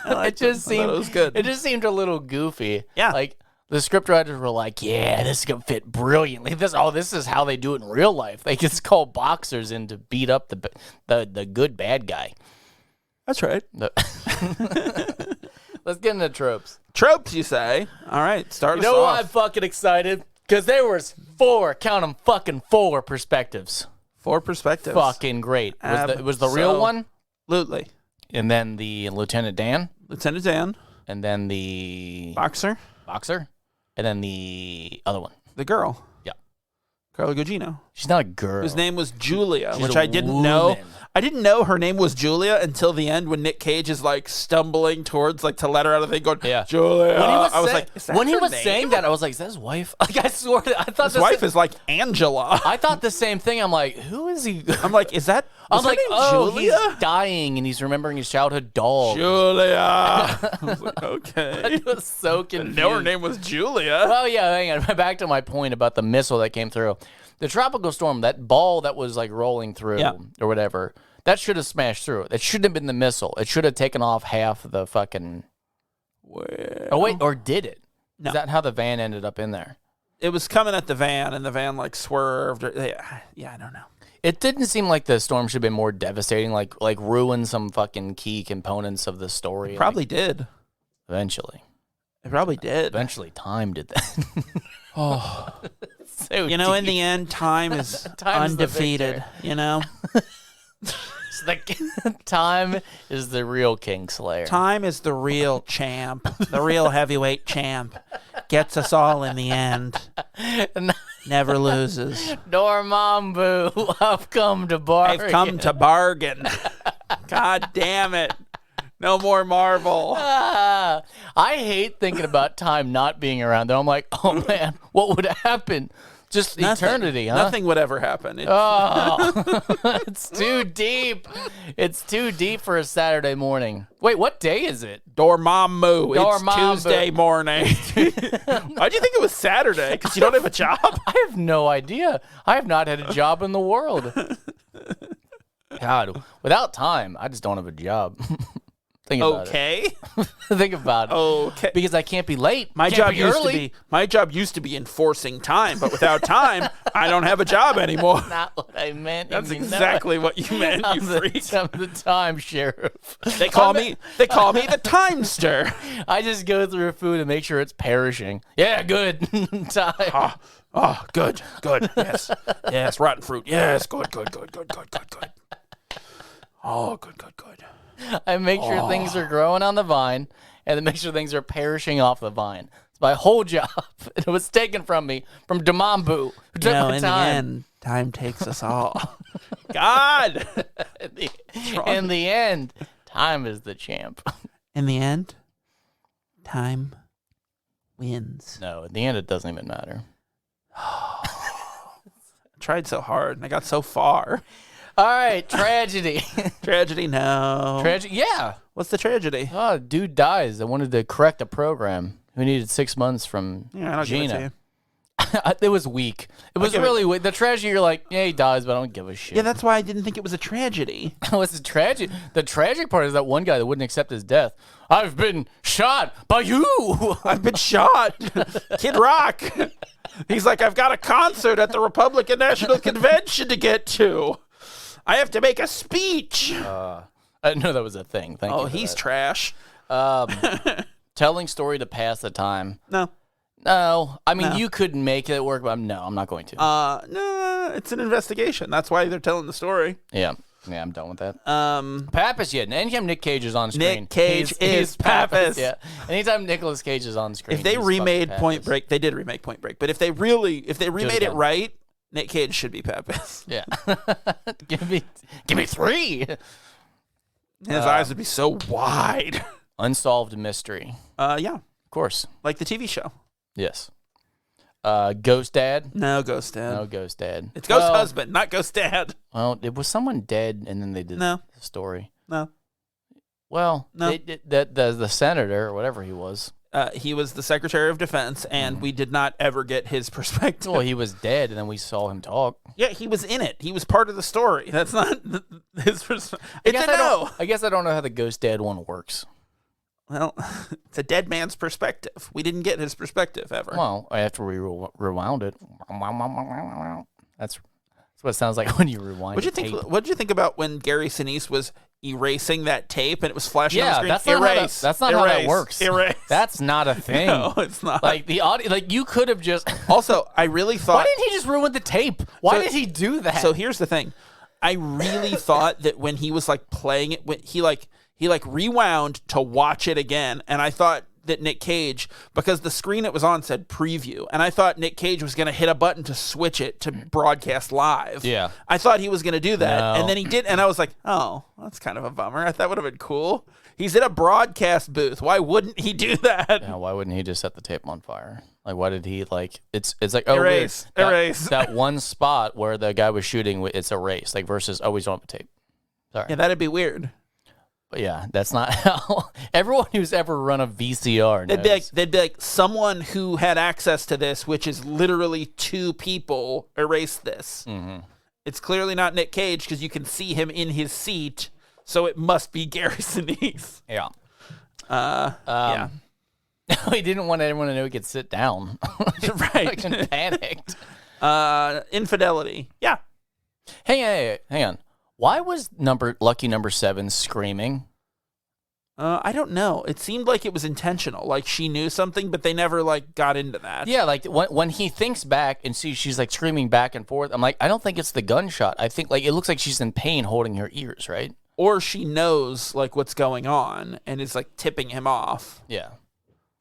It just seemed it was good. It just seemed a little goofy. Yeah. Like the scriptwriters were like, yeah, this is gonna fit brilliantly. This is how they do it in real life. They just call boxers in to beat up the good bad guy. That's right. Let's get into tropes. Tropes, you say? All right, start us You know off. why I'm fucking excited? Because there was 4, count them, fucking 4 perspectives. 4 perspectives. Fucking great. Was the real one? Absolutely. And then the Lieutenant Dan. Lieutenant Dan. And then the... Boxer. And then the other one. The girl. Yeah. Carla Gugino. She's not a girl. Whose name was Julia, She's which a I didn't know. I didn't know her name was Julia until the end when Nic Cage is like stumbling towards like to let her out of the thing going, Julia. When he was saying that, I was like, is that his wife? Like, I swear, I thought his wife is like Angela. I thought the same thing. I'm like, who is he? I'm like, is that? I was like, Julia? He's dying and he's remembering his childhood dog. Julia. I was like, okay. I was so confused. I know her name was Julia. Well, yeah, hang on. Back to my point about the missile that came through. The tropical storm, that ball that was like rolling through or whatever, that should have smashed through. It shouldn't have been the missile. It should have taken off half the fucking... Well, oh, wait, or did it? No. Is that how the van ended up in there? It was coming at the van, and the van like swerved. Yeah, I don't know. It didn't seem like the storm should have been more devastating, like ruin some fucking key components of the story. It probably did. Eventually. It probably did. Eventually, time did that. Oh. So you know, in the end, time is undefeated, you know? So time is the real Kingslayer. Time is the real champ, the real heavyweight champ. Gets us all in the end. Never loses. Dormammu, I've come to bargain. I've come to bargain. God damn it. No more Marvel. I hate thinking about time not being around, though. I'm like, oh, man, what would happen? Just Nothing. Eternity, huh? Nothing would ever happen. It's too deep. It's too deep for a Saturday morning. Wait, what day is it? Dormammu. It's Dormammu. Tuesday morning. Why'd you think it was Saturday? Because you don't have a job? I have no idea. I have not had a job in the world. God, without time, I just don't have a job. Think about it. Think about it. Okay. Because I can't be late. My job used to be enforcing time, but without time, I don't have a job anymore. Not what I meant. That's exactly what you meant, you freak. I'm the time sheriff. They call me the timester. I just go through food and make sure it's perishing. Yeah, good. Time. Oh, good. Yes. Yes, rotten fruit. Yes, good. Oh, good. I make sure things are growing on the vine, and then make sure things are perishing off the vine. It's my whole job. It was taken from me from Dormammu. Who took my in time. the end, time takes us all. God. In the end, time is the champ. In the end, time wins. No, in the end, it doesn't even matter. I tried so hard, and I got so far. All right, tragedy. Tragedy, no. Tragedy, yeah. What's the tragedy? Oh, dude dies. I wanted to correct a program who needed 6 months from I'll Gina. give it to you. It was weak. It was really weak. The tragedy, you're like, yeah, he dies, but I don't give a shit. Yeah, that's why I didn't think it was a tragedy. What's the tragedy? The tragic part is that one guy that wouldn't accept his death. I've been shot by you. I've been shot. Kid Rock. He's like, I've got a concert at the Republican National Convention to get to. I have to make a speech. I didn't know that was a thing. Thank you. Oh, he's trash. Telling story to pass the time. No. I mean, you could make it work, but no, I'm not going to. No, it's an investigation. That's why they're telling the story. Yeah, I'm done with that. Pappas, yeah. Anytime Nic Cage is on screen, Nic Cage is Pappas. Yeah. Anytime Nicolas Cage is on screen, if they remade Point Break, they did remake Point Break. But if they remade it right, Nic Cage should be Pappas. Yeah. give me 3. His eyes would be so wide. Unsolved mystery. Yeah. Of course. Like the TV show. Yes. Ghost Dad? No, Ghost Dad. No, Ghost Dad. It's Ghost Husband, not Ghost Dad. Well, it was someone dead, and then they did the story. No. Well, the senator, or whatever he was. He was the Secretary of Defense, and we did not ever get his perspective. Well, he was dead, and then we saw him talk. Yeah, he was in it. He was part of the story. That's not his perspective. I guess I don't know how the Ghost Dad one works. Well, it's a dead man's perspective. We didn't get his perspective ever. Well, after we rewound it. That's what it sounds like when you rewind. What'd you think about when Gary Sinise was erasing that tape and it was flashing on the screen. That's not how that works. Erase. That's not a thing. No, it's not. Like the audio, like you could have just. Also, I really thought. Why didn't he just ruin the tape? Why did he do that? So here's the thing. I really thought that when he was like playing it, when he rewound to watch it again, and I thought that Nic Cage, because the screen it was on said preview, and I thought Nic Cage was going to hit a button to switch it to broadcast live. Yeah. I thought he was going to do that, No. and then he did, and I was like, oh, that's kind of a bummer. I thought that would have been cool. He's in a broadcast booth. Why wouldn't he do that? Yeah, why wouldn't he just set the tape on fire? Like, why did he like? It's like Erase. That one spot where the guy was shooting, it's erased. Like versus always on the tape. Sorry. Yeah, that'd be weird. But yeah, that's not how everyone who's ever run a VCR knows. They'd be like, someone who had access to this, which is literally 2 people, erased this. Mm-hmm. It's clearly not Nic Cage because you can see him in his seat, so it must be Gary Sinise. Yeah. Yeah. He didn't want everyone to know he could sit down. Right. Fucking panicked. Infidelity. Yeah. Hang on. Why was lucky number 7 screaming? I don't know. It seemed like it was intentional. Like she knew something, but they never like got into that. Yeah, like when he thinks back and sees she's like screaming back and forth, I'm like, I don't think it's the gunshot. I think like it looks like she's in pain holding her ears, right? Or she knows like what's going on and is like tipping him off. Yeah.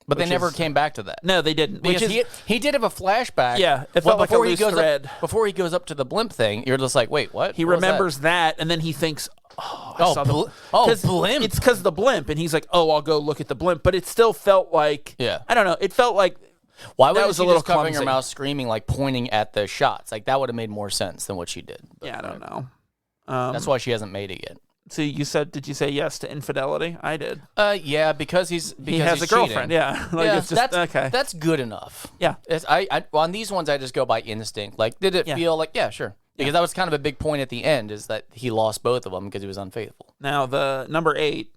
But they never came back to that. No, they didn't. Because he did have a flashback. Yeah, it felt like a loose thread. Before he goes up to the blimp thing, you're just like, wait, what? He remembers that, and then he thinks, blimp. It's because the blimp, and he's like, oh, I'll go look at the blimp. But it still felt like, I don't know. It felt like why was she a little covering her mouth, screaming, like pointing at the shots? Like that would have made more sense than what she did. But, yeah, I don't know. That's why she hasn't made it yet. So did you say yes to infidelity? I did. Yeah, because he has a girlfriend. Yeah, it's just, okay. That's good enough. Yeah. On these ones, I just go by instinct. Like, did it feel like sure? Because that was kind of a big point at the end, is that he lost both of them because he was unfaithful. Now the number 8,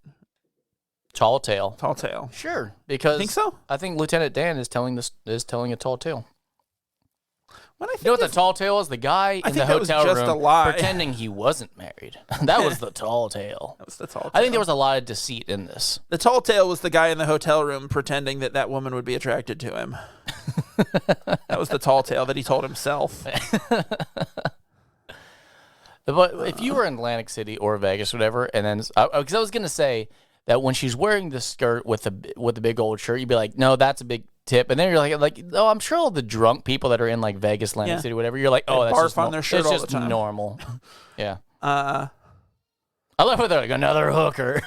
tall tale. Tall tale. Sure, because think so. I think Lieutenant Dan is telling a tall tale. When I think you know what the tall tale is? The guy in the hotel room pretending he wasn't married. That was the tall tale. That was the tall tale. I think there was a lot of deceit in this. The tall tale was the guy in the hotel room pretending that woman would be attracted to him. That was the tall tale that he told himself. But if you were in Atlantic City or Vegas or whatever, and then because I was gonna say that when she's wearing the skirt with the big old shirt, you'd be like, no, that's a big tip. And then you're like, oh, I'm sure all the drunk people that are in like Vegas, Atlantic City, whatever, you're like, oh, that's barf just on their shirt it's all just the time. normal. Yeah. I love how they're like, another hooker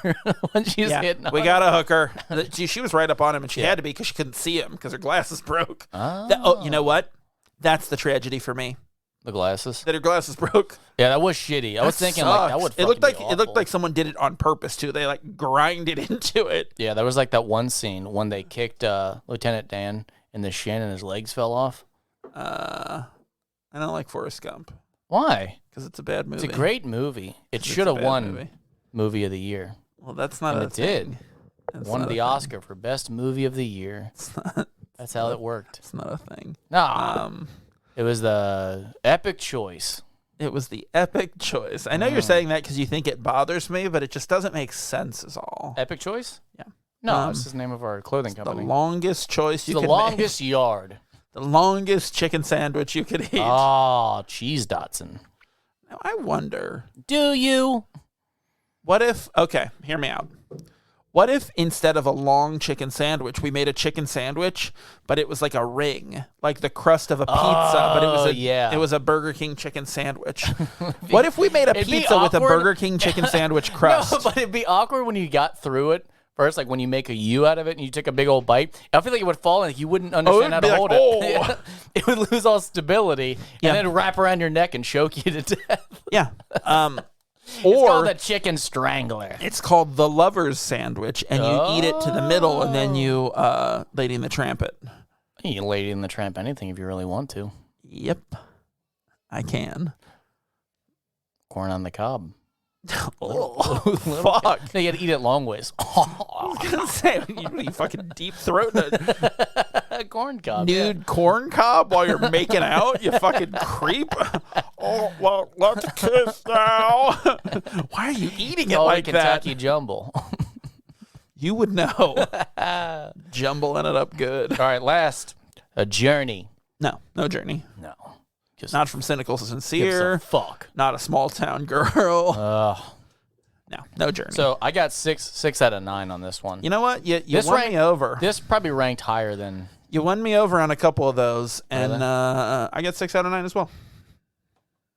when she's hitting on we got a hooker. She was right up on him, and she had to be because she couldn't see him because her glasses broke. You know what? That's the tragedy for me. The glasses? That her glasses broke. Yeah, that was shitty. I was thinking like that would it looked like someone did it on purpose too. They like grinded into it. Yeah, there was like that one scene when they kicked Lieutenant Dan in the shin and his legs fell off. I don't like Forrest Gump. Why? Because it's a bad movie. It's a great movie. It should have won movie of the year. Well, that's not it thing. Did. Won the Oscar for best movie of the year. That's how it worked. It's not a thing. No. It was the epic choice. It was the epic choice. I know you're saying that because you think it bothers me, but it just doesn't make sense is all. Epic choice? Yeah. No, it's the name of our clothing company. The longest choice you could make. The longest yard. The longest chicken sandwich you could eat. Oh, cheese Dotson. Now, I wonder. Do you? What if, okay, hear me out. What if instead of a long chicken sandwich, we made a chicken sandwich, but it was like a ring, like the crust of a pizza, but it was a Burger King chicken sandwich. What if we made a pizza with a Burger King chicken sandwich crust? No, but it'd be awkward when you got through it first, like when you make a U out of it and you take a big old bite. I feel like it would fall and you wouldn't understand how to hold it. It would lose all stability and then wrap around your neck and choke you to death. Yeah. It's called the chicken strangler. It's called the lover's sandwich, and you eat it to the middle, and then you Lady and the Tramp it. You can Lady and the Tramp anything if you really want to. Yep, I can. Corn on the cob. Oh, fuck. No, you got to eat it long ways. I was going to say, you fucking deep throat corn cob. Nude corn cob while you're making out, you fucking creep. Oh, well, let's kiss now. Why are you eating it like Kentucky that? Jumble. You would know. Jumbling it up good. All right, last, a journey. No journey. No. Just Not from Cynical to gives a Sincere. fuck. Not a small town girl. No journey. So I got 6 out of 9 on this one. You know what? You won me over. This probably ranked higher than... You won me over on a couple of those, and Really? I got 6 out of 9 as well.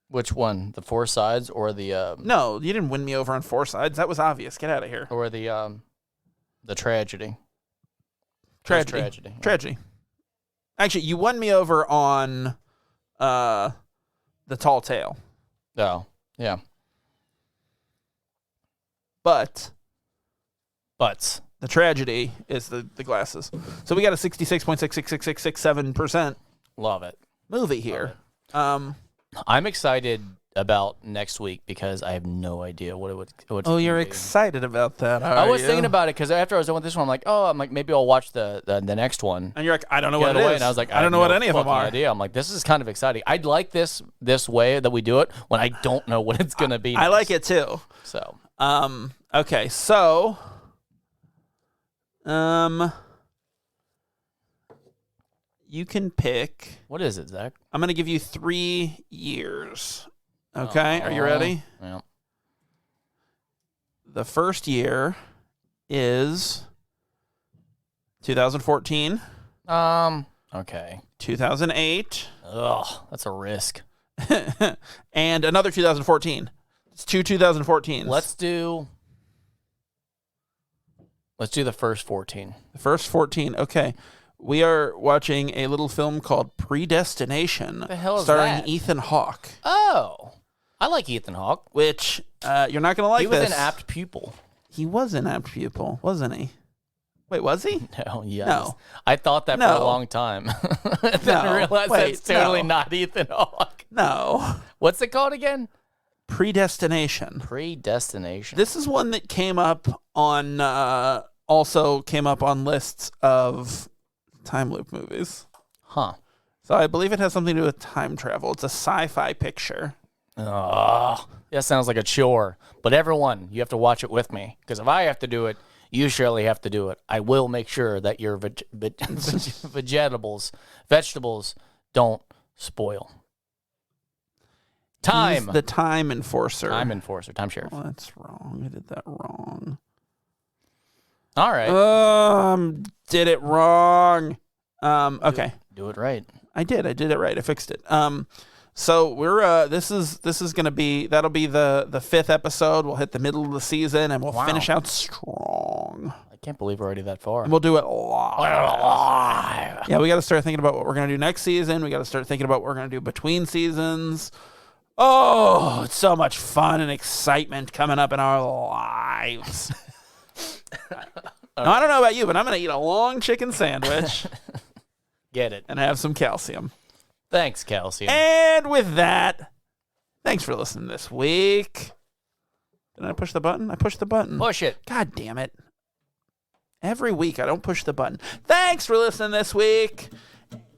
Which one? The Four Sides or the... No, you didn't win me over on Four Sides. That was obvious. Get out of here. Or the Tragedy. Tragedy. Tragedy. Actually, you won me over on The Tall Tale. Oh, yeah. But Butts. the tragedy is the glasses. So we got a 66.66667% Love it. movie here. I'm excited about next week because I have no idea what it would. Oh, you're excited about that, I was thinking about it because after I was done with this one, I'm like, maybe I'll watch the next one. And you're like, I don't know what it is. And I was like, I don't know what any of them are. Idea. I'm like, this is kind of exciting. I'd like this way that we do it when I don't know what it's gonna be. I like it too. So, okay, so, you can pick. What is it, Zach? I'm gonna give you 3 years. Okay, are you ready? Yeah. The first year is 2014. Okay. 2008. Ugh, that's a risk. And another 2014. It's 2 2014s. Let's do the first 14. The first 14. Okay. We are watching a little film called Predestination. The hell is starring that? Ethan Hawke. Oh. I like Ethan Hawke. Which you're not going to like this. He was an apt pupil. He was an apt pupil, wasn't he? Wait, was he? No, yes. No. I thought that for a long time. Then I realized that's totally not Ethan Hawke. No. What's it called again? Predestination. Predestination. This is one that came up on lists of time loop movies. Huh. So I believe it has something to do with time travel. It's a sci-fi picture. Oh, that sounds like a chore. But everyone, you have to watch it with me. Because if I have to do it, you surely have to do it. I will make sure that your vegetables don't spoil. Time. He's the time enforcer. Time enforcer. Time sheriff. Oh, that's wrong. I did that wrong. All right. Did it wrong. Okay. Do it right. I did it right. I fixed it. So we're this is gonna be that'll be the 5th episode. We'll hit the middle of the season and we'll finish out strong. I can't believe we're already that far. And we'll do it live. Yeah, we got to start thinking about what we're gonna do next season. We got to start thinking about what we're gonna do between seasons. Oh, it's so much fun and excitement coming up in our lives. Now, I don't know about you, but I'm gonna eat a long chicken sandwich. Get it. And have some calcium. Thanks, calcium. And with that, thanks for listening this week. Did I push the button? I pushed the button. Push it. God damn it. Every week I don't push the button. Thanks for listening this week.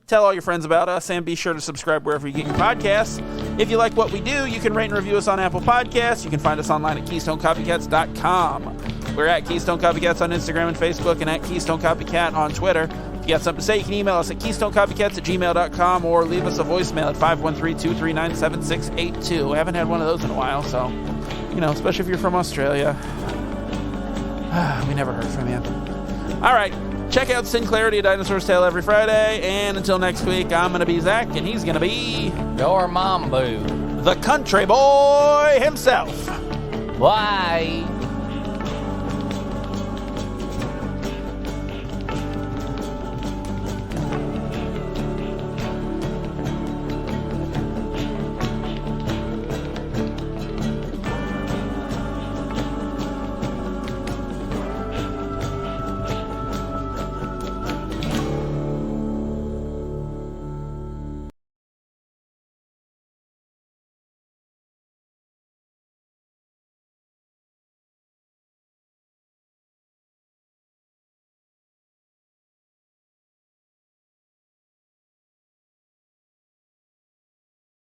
Tell all your friends about us and be sure to subscribe wherever you get your podcasts. If you like what we do, you can rate and review us on Apple Podcasts. You can find us online at KeystoneCopycats.com. We're at Keystone Copycats on Instagram and Facebook and at Keystone Copycat on Twitter. If you got something to say, you can email us at keystonecopycats@gmail.com or leave us a voicemail at 513-239-7682. I haven't had one of those in a while, so, especially if you're from Australia. We never heard from you. All right. Check out Sinclarity, A Dinosaur's Tale every Friday. And until next week, I'm going to be Zach, and he's going to be... Your Mambo. The country boy himself. Bye.